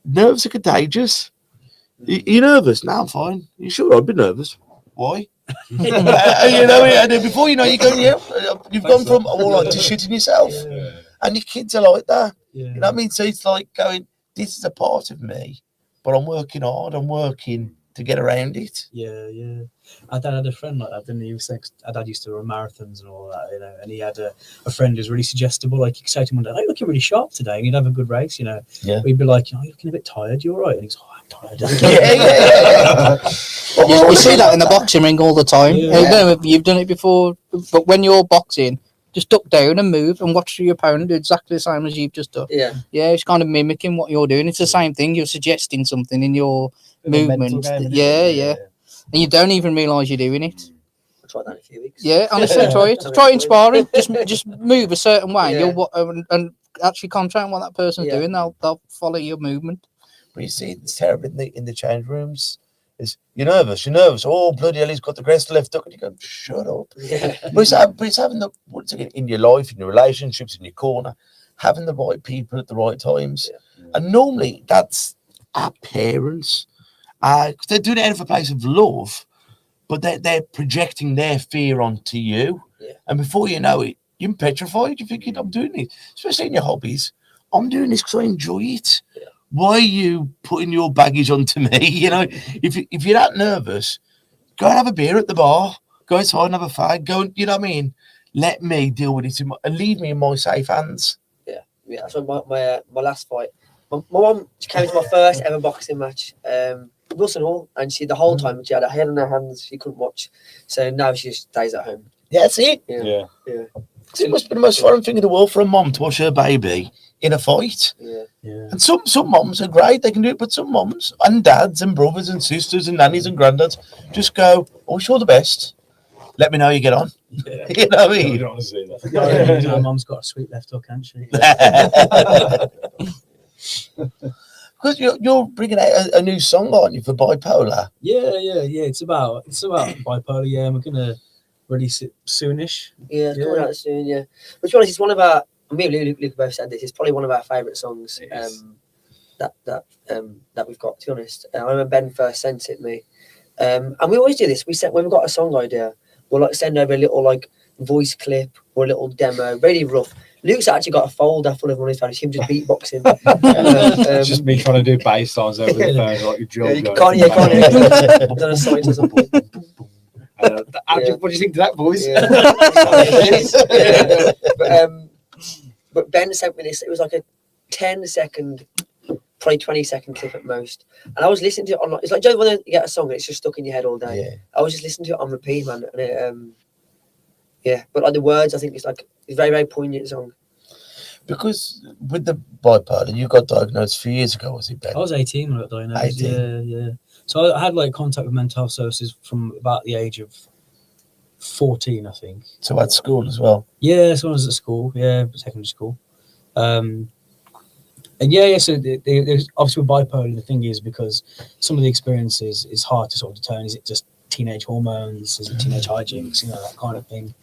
Nerves are contagious. You nervous? No, I'm fine. You sure? I'd be nervous. Why? You know, and then before you know, you've gone from all right to shitting yourself, and your kids are like that. Yeah. You know what I mean? So it's like going, this is a part of me, but I'm working hard. I'm working to get around it. Yeah, yeah. Our dad had a friend like that, didn't he? He was like, our dad used to run marathons and all that, you know. And he had a friend who's really suggestible. Like, you could say to him one day, "Oh, you're looking really sharp today," and he'd have a good race, you know. Yeah. We'd be like, "You know, you're looking a bit tired. You all right?" And he's, "Oh, I'm tired." You see that in the boxing ring all the time. Yeah. I don't know if you've done it before, but when you're boxing, just duck down and move and watch your opponent do exactly the same as you've just done. Yeah. Yeah, it's kind of mimicking what you're doing. It's the same thing. You're suggesting something in your movements. Yeah. And you don't even realise you're doing it. I'll try that in a few weeks. Yeah, honestly, try it. Try it in sparring. Just move a certain way. Yeah. And actually concentrate on what that person's Yeah. doing. They'll follow your movement. But you see, it's terrible in the change rooms. You're nervous. Oh, bloody hell, he's got the grass left hook. And you go, shut up. Yeah. But it's having the, once again, in your life, in your relationships, in your corner, having the right people at the right times. Yeah. And normally that's our parents. 'Cause they're doing it out of a place of love, but they're projecting their fear onto you. Yeah. And before you know it, you're petrified. You're thinking, I'm doing it, especially in your hobbies. I'm doing this because I enjoy it. Yeah. Why are you putting your baggage onto me? You know, if you're that nervous, go and have a beer at the bar. Go inside and have a fag. Go, you know what I mean? Let me deal with it and leave me in my safe hands. Yeah. So my last fight, my mum came to my first ever boxing match. Wilson Hall, and she the whole time she had her head in her hands. She couldn't watch, so now she just stays at home. Yeah, that's it. Yeah. It must be the most foreign thing in the world for a mom to watch her baby in a fight. Yeah. Yeah. And some moms are great, they can do it, but some moms and dads and brothers and sisters and nannies and granddads just go, I wish you all the best. Let me know how you get on. Yeah. You know what I You mean? don't want to see that. My mum's got a sweet left hook, hasn't she? Because you're bringing out a new song, aren't you, for Bipolar? Yeah. It's about bipolar. Yeah, and we're gonna release it soonish. Yeah, it's coming out soon. Yeah, but to be honest, it's one of our. Me and Luke both said this. It's probably one of our favourite songs. That we've got. To be honest, I remember Ben first sent it me, and we always do this. When we've got a song idea, we'll like send over a little like voice clip or a little demo, really rough. Luke's actually got a folder full of one of his fans, him just beatboxing. It's just me trying to do bass lines over the phone, like your job. Yeah, you can't. I've done a song to something. What do you think to that, boys? Yeah. But Ben sent me this. It was like a 10-second, probably 20-second clip at most. And I was listening to it on. It's like when you get a song and it's just stuck in your head all day. Yeah. I was just listening to it on repeat, man. And it, but like the words, I think it's a very, very poignant song. Because with the bipolar, you got diagnosed a few years ago, was it, Ben? I was 18 when I got diagnosed. 18. Yeah. So I had like contact with mental health services from about the age of 14, I think. So at school as well? Yeah, so I was at school, secondary school. So there's obviously with bipolar, the thing is because some of the experiences is hard to sort of determine. Is it just teenage hormones? Is it teenage hijinks? That kind of thing.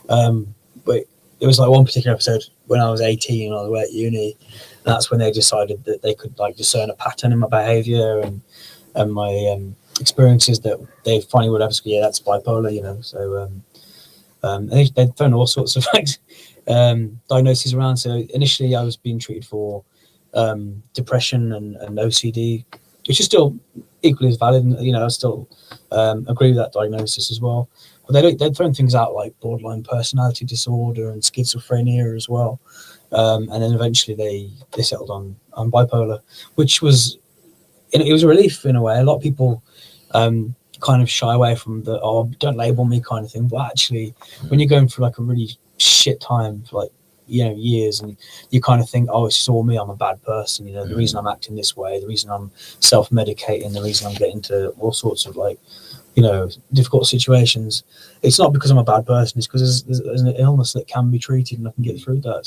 But there was like one particular episode when I was 18 all the way at uni. And that's when they decided that they could like discern a pattern in my behaviour and my experiences that they finally would have. Yeah, that's bipolar, So they'd thrown all sorts of diagnoses around. So initially, I was being treated for depression and OCD, which is still equally as valid. And, I still agree with that diagnosis as well. But they'd thrown things out like borderline personality disorder and schizophrenia as well. And then eventually they settled on bipolar, which was it was a relief in a way. A lot of people kind of shy away from the don't label me kind of thing, but actually when you're going through like a really shit time for like years, and you kind of think, it's all me, I'm a bad person, the reason I'm acting this way, the reason I'm self-medicating, the reason I'm getting into all sorts of like difficult situations, it's not because I'm a bad person, it's because there's an illness that can be treated and I can get through that.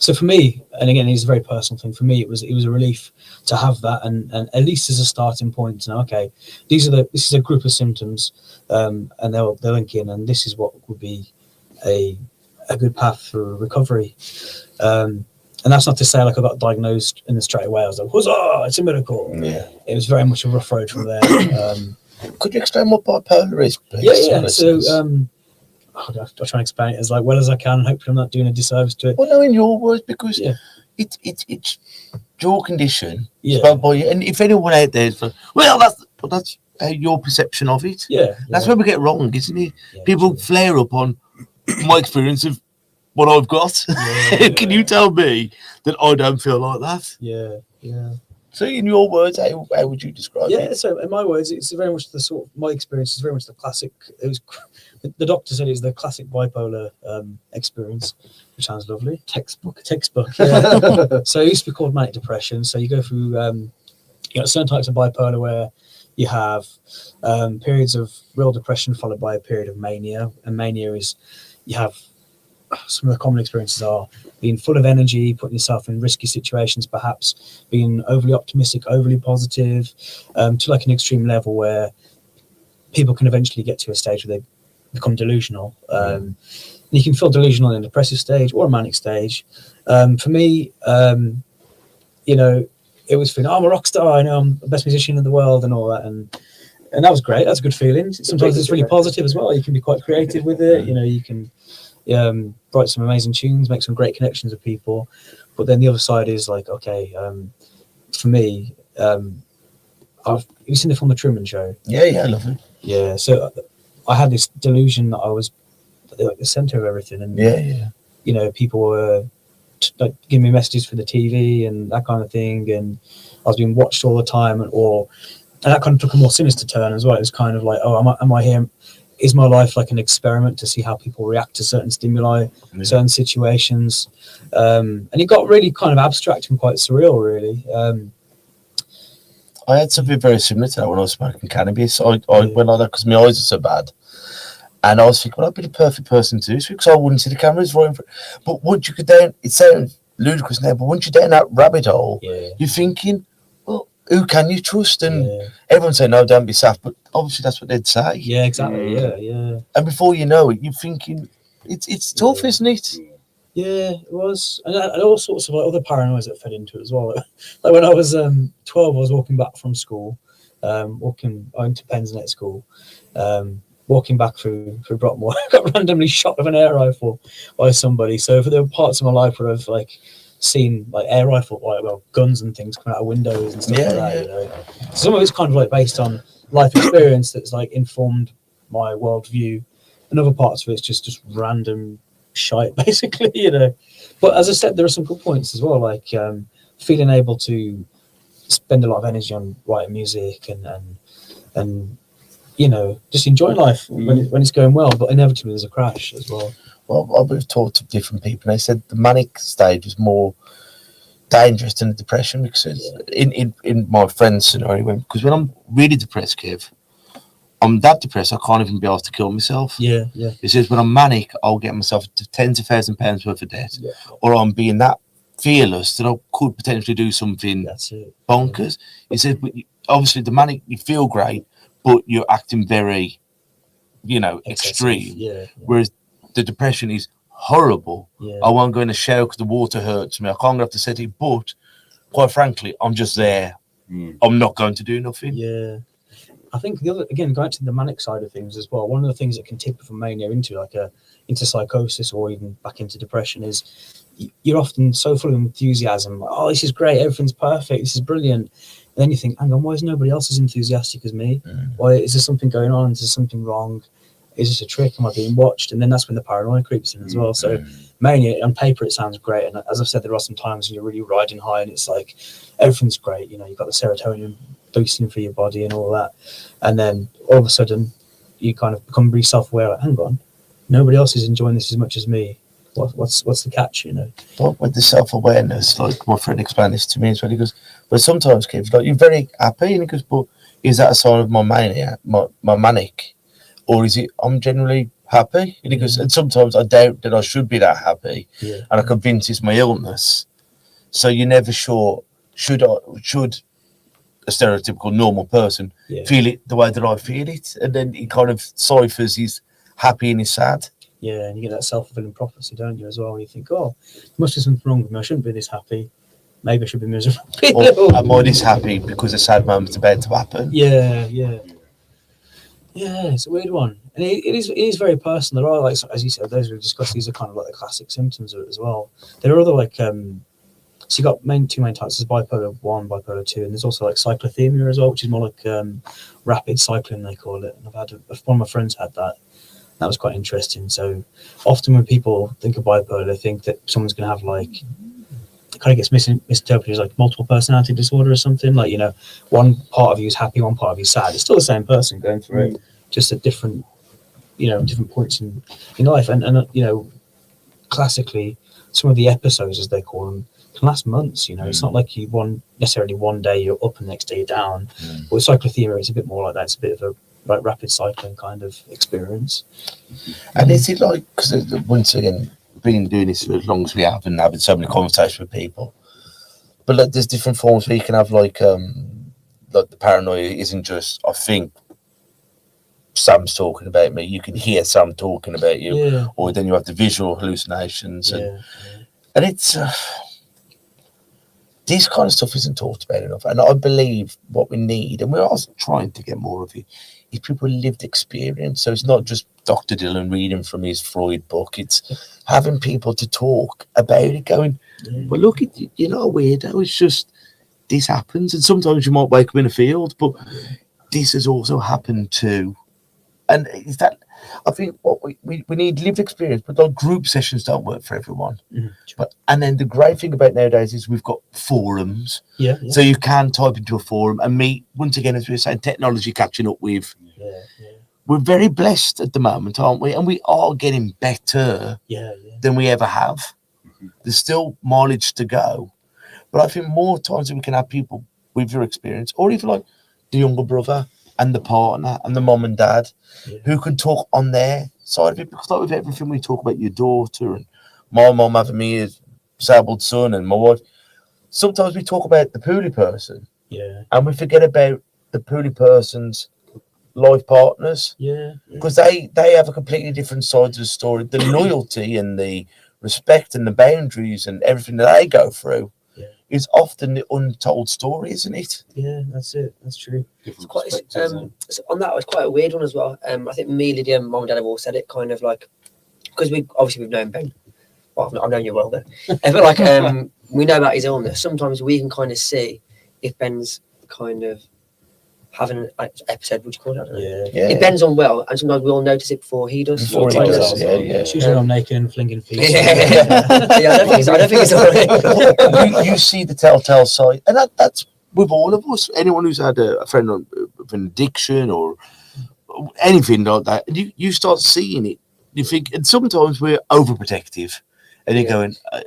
So for me, and again, it's a very personal thing. For me, it was a relief to have that, and at least as a starting point to know, okay, this is a group of symptoms, and they'll link in, and this is what would be a good path for recovery. And And that's not to say like I got diagnosed and then straight away I was like, huzzah, it's a miracle. Yeah. It was very much a rough road from there. Could you explain what bipolar is, please? Yeah. So I'll try and explain it as like well as I can. Hopefully I'm not doing a disservice to it. Well, no, in your words, because Yeah. it's your condition. Yeah. Spoke by you. And if anyone out there is like, well, that's your perception of it. Yeah. That's where we get wrong, isn't it? Yeah, People true. flare up on my experience of what I've got. Yeah. Can you tell me that I don't feel like that? Yeah. So, in your words, how would you describe Yeah, it? so in my words, it's very much the sort of, my experience is very much the classic. It was the doctor said it was the classic bipolar experience, which sounds lovely. Textbook. Yeah. So it used to be called manic depression. So you go through, certain types of bipolar where you have periods of real depression followed by a period of mania, and mania is you have some of the common experiences are being full of energy, putting yourself in risky situations, perhaps being overly optimistic, overly positive, to like an extreme level where people can eventually get to a stage where they become delusional. You can feel delusional in a depressive stage or a manic stage. For me, it was feeling, I'm a rock star, I know I'm the best musician in the world and all that. And that was great. That's a good feeling. Sometimes it's really positive as well. You can be quite creative with it. You can write some amazing tunes, make some great connections with people. But then the other side is like, okay, for me, have you seen the film The Truman Show? Yeah, I love it. Yeah, so I had this delusion that I was like the center of everything, and people were like giving me messages for the TV and that kind of thing, and I was being watched all the time, and that kind of took a more sinister turn as well. It was kind of like, oh, am I here? Is my life like an experiment to see how people react to certain stimuli, certain situations? And it got really kind of abstract and quite surreal, really. I had something very similar to that when I was smoking cannabis. I went like that because my eyes are so bad. And I was thinking, well, I'd be the perfect person to do this because I wouldn't see the cameras right in front. But once you get down, it sounds ludicrous now, but once you're down that rabbit hole, you're thinking, well, who can you trust? And everyone's saying, no, don't be soft. But obviously that's what they'd say. Yeah, exactly. Yeah. And before you know it, you're thinking, it's tough, isn't it? Yeah, it was. And all sorts of like other paranoias that fed into it as well. Like when I was 12, I was walking back from school, I went to Pensnet school, walking back through Brockmore, I got randomly shot with an air rifle by somebody. So for the parts of my life where I've like seen like air rifle, guns and things coming out of windows and stuff like that, So some of it's kind of like based on life experience that's like informed my worldview, and other parts of it's just random shite, basically, But as I said, there are some good points as well, like feeling able to spend a lot of energy on writing music and just enjoying life when it's going well, but inevitably there's a crash as well. Well, I've talked to different people, and they said the manic stage was more dangerous than the depression because in my friend's scenario, because when I'm really depressed, Kev, I'm that depressed I can't even be asked to kill myself. Yeah. He says when I'm manic, I'll get myself to tens of thousands of pounds worth of debt, or I'm being that fearless that I could potentially do something bonkers. He says, but obviously the manic, you feel great, but you're acting very, extreme. Yeah. Whereas the depression is horrible. Yeah. I won't go in the shower because the water hurts me. I can't go up the city, but quite frankly, I'm just there. I'm not going to do nothing. Yeah. I think going to the manic side of things as well, one of the things that can tip from mania into into psychosis or even back into depression is you're often so full of enthusiasm. Like, oh, this is great. Everything's perfect. This is brilliant. And then you think, hang on, why is nobody else as enthusiastic as me? Why is there something going on? Is there something wrong? Is this a trick? Am I being watched? And then that's when the paranoia creeps in as well. So mania, on paper, it sounds great. And as I've said, there are some times when you're really riding high and it's like, everything's great. You've got the serotonin boosting for your body and all that. And then all of a sudden, you kind of become really self-aware. Like, hang on, nobody else is enjoying this as much as me. What's the catch, But with the self-awareness, like my friend explained this to me as well, he goes, but sometimes, Kev, like, you're very happy, and he goes, but is that a sign of my mania, my manic, or is it I'm generally happy? And he goes, and sometimes I doubt that I should be that happy, and I'm convinced it's my illness. So you're never sure, should a stereotypical normal person feel it the way that I feel it? And then he kind of ciphers his happy and his sad. Yeah, and you get that self-fulfilling prophecy, don't you, as well? You think, oh, there must be something wrong with me. I shouldn't be this happy. Maybe I should be miserable. Or am I this happy because a sad moment's about to happen? Yeah. It's a weird one, and it is very personal. There are, like, as you said, those we've discussed, these are kind of like the classic symptoms of it as well. There are other, like, so you got two main types. There's bipolar 1, bipolar 2, and there's also like cyclothymia as well, which is more like rapid cycling, they call it. And I've had one of my friends had that. That was quite interesting. So often when people think of bipolar, they think that someone's going to have, like, it kind of gets misinterpreted as like multiple personality disorder or something. Like, one part of you is happy, one part of you is sad. It's still the same person going through it, just at different, different points in life. And classically, some of the episodes, as they call them, can last months. It's not like necessarily one day you're up and the next day you're down. But with cyclothymia, it's a bit more like that. It's a bit of a like rapid cycling kind of experience. And is it like, because once again, been doing this as long as we have and having so many conversations with people, but like there's different forms where you can have like the paranoia isn't just, I think Sam's talking about me, you can hear Sam talking about you, or then you have the visual hallucinations, and it's this kind of stuff isn't talked about enough. And I believe what we need, and we're also trying to get more of it, is people lived experience. So it's not just Dr. Dylan reading from his Freud book, it's having people to talk about it, going, well, look, you're not a weirdo, it's just this happens. And sometimes you might wake up in a field, but this has also happened too. And is that, I think what we need lived experience, but like group sessions don't work for everyone. And then the great thing about nowadays is we've got forums. So you can type into a forum and meet, once again, as we were saying, technology catching up with. We're very blessed at the moment, aren't we? And we are getting better than we ever have. There's still mileage to go. But I think more times that we can have people with your experience, or even like the younger brother and the partner and the mom and dad, who can talk on their side of it. Because like with everything, we talk about your daughter and my mom having me as disabled son and my wife. Sometimes we talk about the poorly person, and we forget about the poorly person's life partners, because they have a completely different side to the story. The loyalty and the respect and the boundaries and everything that they go through is often the untold story, isn't it? That's it. That's true. It's quite on that. It's quite a weird one as well. I think me, Lydia, and mom and dad have all said it, kind of like, because we've known Ben. Well, I've known you well then, but like we know about his illness. Sometimes we can kind of see if Ben's kind of having an episode, would you call it? I don't know. If Ben's unwell, and sometimes we'll notice it before he does. It's usually I'm naked and flinging feet. I don't think it's all right. You see the telltale sign, and that's with all of us. Anyone who's had a friend with an addiction or anything like that, you start seeing it. You think, and sometimes we're overprotective, and you're going, "Are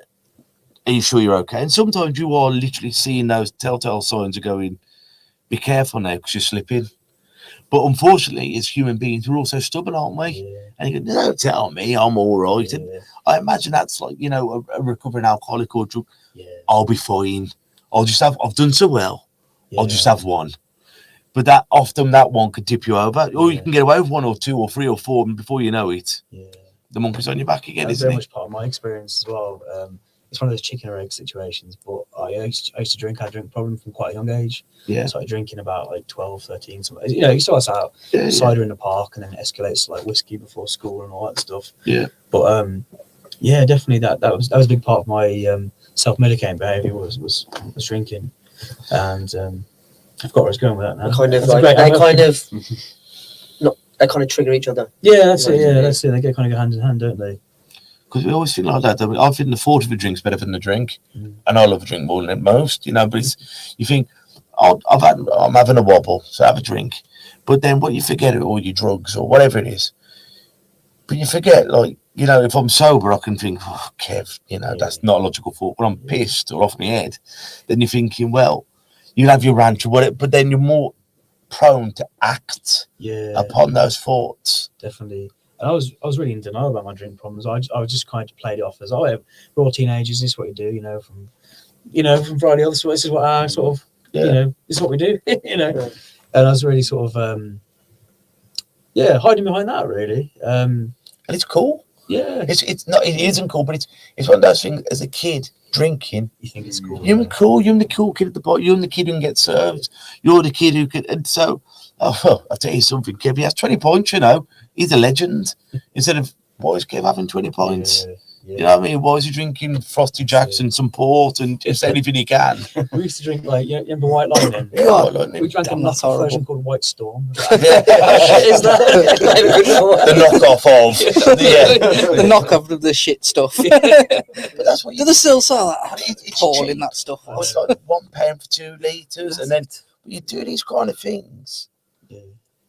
you sure you're okay?" And sometimes you are literally seeing those telltale signs of going, be careful now because you're slipping. But unfortunately, as human beings, we're also stubborn, aren't we? And you go, don't tell me, I'm all right. And I imagine that's like, a recovering alcoholic or drug. I'll be fine. I've done so well. I'll just have one. But that often that one could tip you over. Or you can get away with 1 or 2 or 3 or 4, and before you know it, the monkey's on your back again, That's isn't very it? much part of my experience as well. It's one of those chicken or egg situations, but I used to drink. I had a drink problem from quite a young age. I started drinking about like 12, 13. Something. You start out cider in the park, and then it escalates to like whiskey before school and all that stuff. But definitely that was a big part of my self-medicating behaviour was drinking, and I've got where I was going with that now. They kind of trigger each other. That's it. They kind of go hand in hand, don't they? Because we always think like that. I think the thought of a drink's better than the drink, and I love a drink more than most. But you think, I'm having a wobble, so have a drink. But then what you forget are all your drugs or whatever it is. But you forget, like, if I'm sober, I can think, oh, Kev, that's not a logical thought. When I'm pissed or off my head, then you're thinking, well, you have your rant or whatever, but then you're more prone to act upon those thoughts. Definitely. And I was really in denial about my drink problems. I just kind of played it off as, we're all teenagers. This is what you do, from Friday. This is what I sort of, this is what we do, And I was really sort of, hiding behind that really. And it's cool. Yeah. It's not. It isn't cool, but it's one of those things. As a kid, drinking, You think it's cool? you're cool. You're the cool kid at the bar. You're the kid who can get served. You're the kid who can. And so, I'll tell you something, Kev. He has 20 points. You know, he's a legend. Instead of boys, Kev having 20 points. Yeah. You know what I mean? Why is he drinking Frosty Jacks and some port and just anything he can? We used to drink like, you remember White Lightning? Yeah, God, I like We drank Damn, a that's knockoff version horrible. called White Storm. Is that? the knockoff of. The knockoff of the shit stuff. But that's what Do they still sell that? it's Paul cheap. in that stuff. Oh, it's like £1 for 2 litres, and then you do these kind of things. Yeah.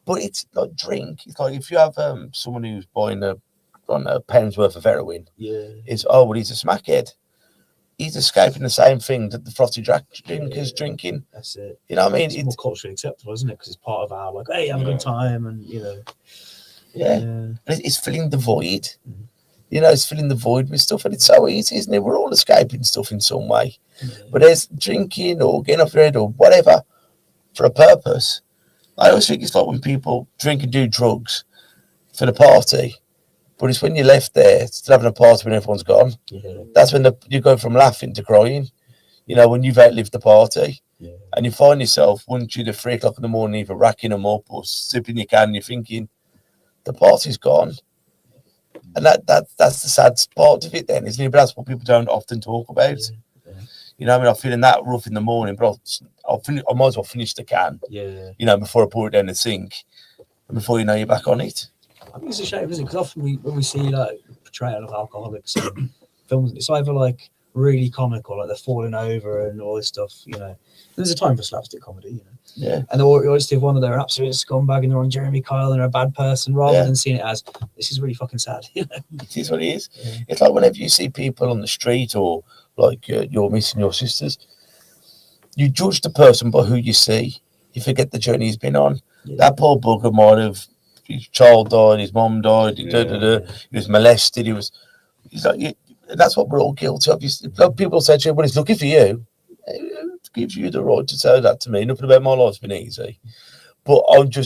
But it's like drink. It's like if you have someone who's buying a pound's worth of heroin, Yeah. it's well, he's a smackhead. He's escaping the same thing that the Frosty Jack drinkers drinking. That's it. You know what I mean? It's more culturally acceptable, isn't it? Because it's part of our, like, hey, have a good time, and, you know. Yeah. And it's filling the void. You know, it's filling the void with stuff, and it's so easy, isn't it? We're all escaping stuff in some way. But there's drinking or getting off your head or whatever for a purpose. I always think it's like when people drink and do drugs for the party, but it's when you're left there still having a party when everyone's gone. Yeah. That's when you go from laughing to crying. You know, when you've outlived the party, and you find yourself once you're at 3 o'clock in the morning, either racking them up or sipping your can, you're thinking the party's gone. And that's the sad part of it, then, isn't it? But that's what people don't often talk about. You know, I mean, I'm feeling that rough in the morning, but I might as well finish the can. Yeah. You know, before I pour it down the sink, and before you know you're back on it. I think it's a shame, isn't it? Because often when we see like portrayal of alcoholics in films, it's either like really comical, like they're falling over and all this stuff. You know, there's a time for slapstick comedy. You know, Yeah. and or you always do one of their absolute scumbag and they're on Jeremy Kyle and they're a bad person, rather than seeing it as this is really fucking sad. You know? It is what it is. It's like whenever you see people on the street or like you're missing your sisters, you judge the person by who you see. You forget the journey he's been on. That poor bugger might have, his child died, his mom died, he was molested, he's like, that's what we're all guilty of. People say to you, well, it's looking for you. It gives you the right to say that to me. Nothing about my life's been easy. But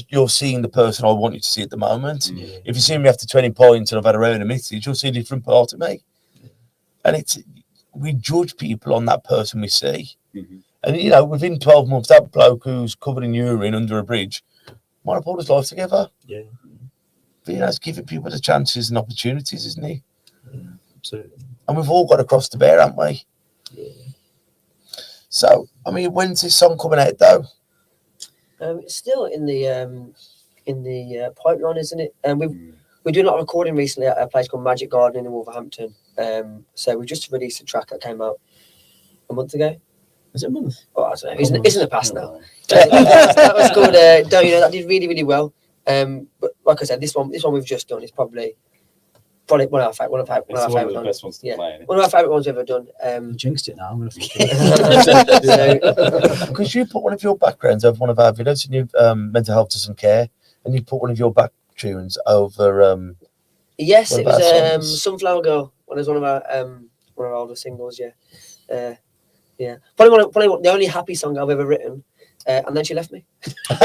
you're seeing the person I want you to see at the moment. If you see me after 20 points and I've had a round of misses, you'll see a different part of me. And we judge people on that person we see. And, you know, within 12 months, that bloke who's covered in urine under a bridge might have pulled his life together. Yeah. But, you know, it's giving people the chances and opportunities, isn't it? Absolutely. And we've all got to cross the bear, haven't we? Yeah. So, I mean, when's this song coming out, though? It's still in the pipeline, isn't it? And we're doing a lot of recording recently at a place called Magic Garden in Wolverhampton. So we just released a track that came out a month ago. Is it a month? Oh, I don't know. It's in the past now. That was called Don't You Know? That did really, really well. But like I said, this one we've just done is probably one of our favourite the best ones to play. One of our favourite ones we've ever done. You jinxed it now. I'm going to Because you put one of your backgrounds over one of our videos, and you mental health to some care, and you put one of your back tunes over. Yes, it was songs? Sunflower Girl. One of our older singles. Yeah. Probably the only happy song I've ever written. And then she left me. She just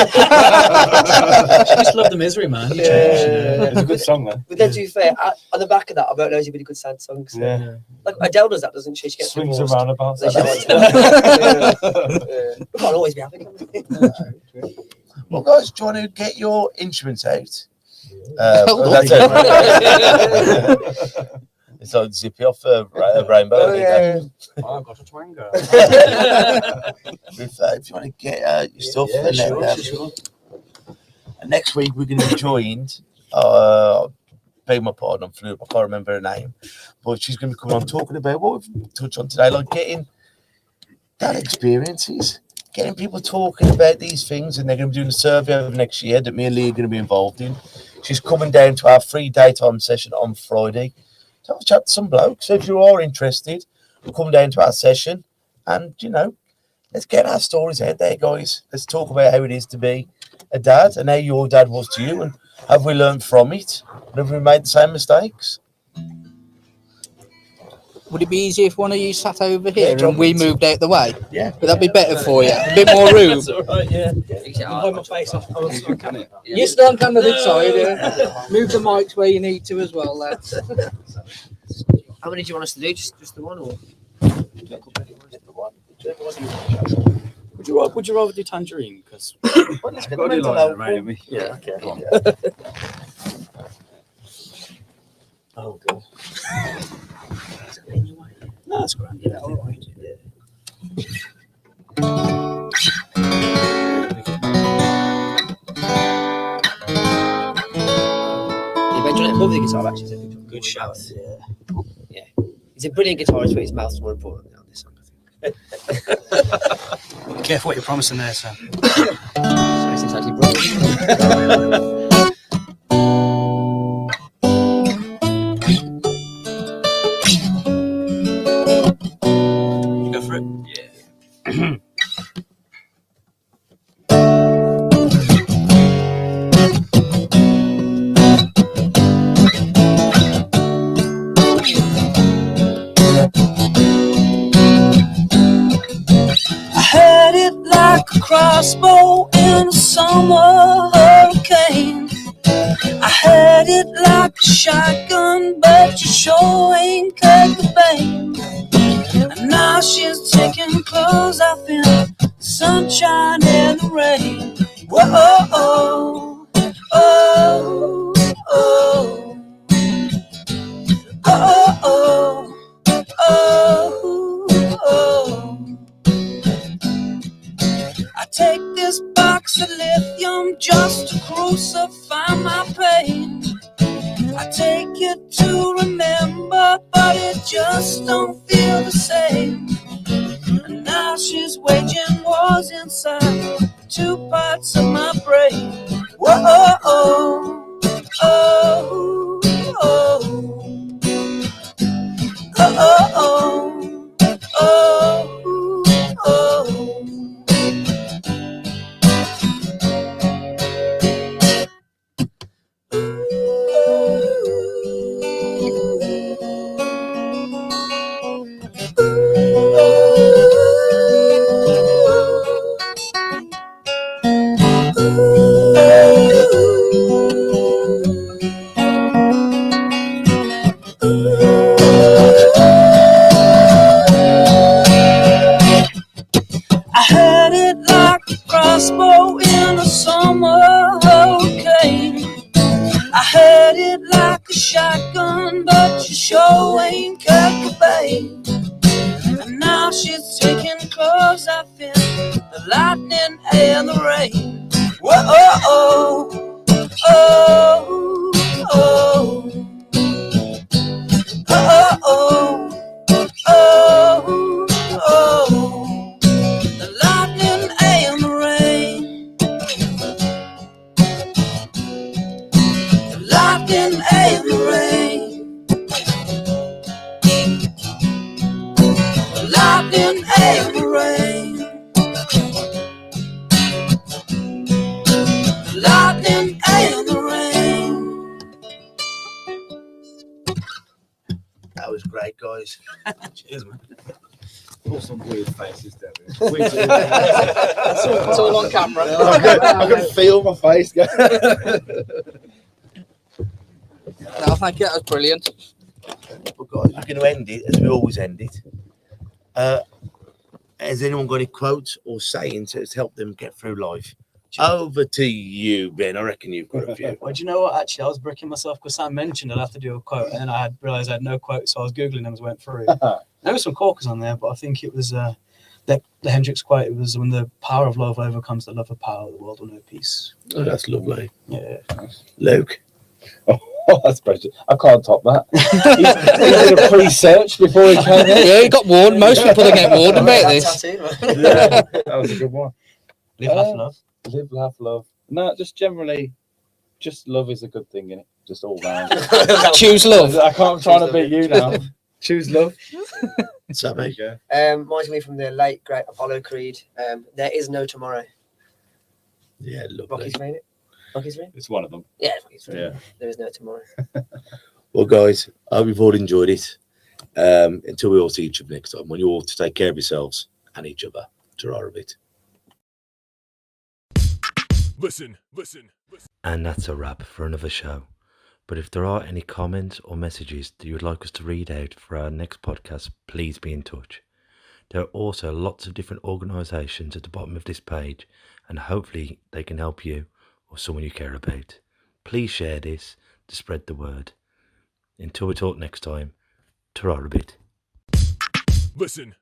loved the misery, man. You changed. It's a good song, man. But then, to be fair, on the back of that, I've wrote loads of really good sad songs. Yeah. Like Adele does that, doesn't she? She gets Swings divorced. around about. Then she writes it. We can't always be happy. Well, guys, do you want to get your instruments out? That's it. It's like Zippy off a rainbow. I've got a twanger. If you want to get your stuff, sure. And next week we're going to be joined. Beg my pardon, I can't remember her name, but she's going to be coming on talking about what we've touched on today, like getting that experiences, getting people talking about these things, and they're going to be doing a survey over next year that me and Lee are going to be involved in. She's coming down to our free daytime session on Friday to have a chat to some blokes. So if you are interested, come down to our session and, you know, let's get our stories out there, guys. Let's talk about how it is to be a dad and how your dad was to you, and have we learned from it? And have we made the same mistakes? Would it be easier if one of you sat over here and we moved out the way? Yeah. Would that be better for you? A bit more room. That's all right, yeah. Yeah, Hold my face off. Can it? You stand on the side. Move the mics where you need to as well, lads. How many do you want us to do? Just the one, or? Would you rather do tangerine? Because Yeah, okay. oh god. No, that's grand. Yeah, all right. You better above the guitar, actually. Good shout. Yeah. He's a brilliant guitarist, but his mouth's more important on this song, I think. Careful what you're promising there, Sam. So it's actually brilliant. You go for it. Yeah. I had it like a crossbow in a summer hurricane. I had it like a shotgun, but you sure ain't cut the bane. And now she's taking clothes off in the sunshine and the rain. Whoa, oh, oh, oh, oh, oh, oh, oh. I take this box of lithium just to crucify my pain. I take it to remember, but it just don't feel the same. And now she's waging wars inside two parts of my brain. Whoa, oh, oh, oh, oh, oh, oh, oh, oh. I had it like a crossbow in a summer hurricane. I had it like a shotgun, but you sure ain't cut the bane. And now she's taking clothes off in the lightning and the rain. Whoa, oh, oh, oh, oh, oh, oh, oh, oh. The lightning and the rain. The lightning and the rain. The lightning and the rain. The lightning and the rain. That was great, guys. Cheers, man. Put some weird faces down It's all on camera. I can feel my face. No, thank you. That was brilliant. But guys, we're going to end it as we always end it. Has anyone got any quotes or sayings that's helped them get through life? Over to you, Ben. I reckon you've got a few. Well, do you know what? Actually, I was bricking myself because Sam mentioned I'd have to do a quote, and then I realised I had no quote, so I was Googling them as I went through. There were some corkers on there, but I think it was the Hendrix quote. It was when the power of love overcomes the love of power, the world will know peace. Oh, that's lovely. Yeah. Luke. Oh, that's precious. I can't top that. He did a pre-search before he came in. Yeah, he got warned. Most people don't get warned about this. Yeah, that was a good one. Live, laugh, love. Live, laugh, love. No, just generally, just love is a good thing, innit? Just all round. Choose love. I can't, I'm trying to beat you now. Choose love. Sammy. Mine's gonna be from the late great Apollo Creed. There is no tomorrow. Yeah, lovely. Rocky's made it. Rocky's made it. It's one of them. Yeah, Rocky's made Yeah. it. There is no tomorrow. Well, guys, I hope you've all enjoyed it. Until we all see each other next time, when you all to take care of yourselves and each other. Ta-ra a bit. Listen. And that's a wrap for another show. But if there are any comments or messages that you would like us to read out for our next podcast, please be in touch. There are also lots of different organisations at the bottom of this page, and hopefully they can help you or someone you care about. Please share this to spread the word. Until we talk next time, ta-ra a bit. Listen.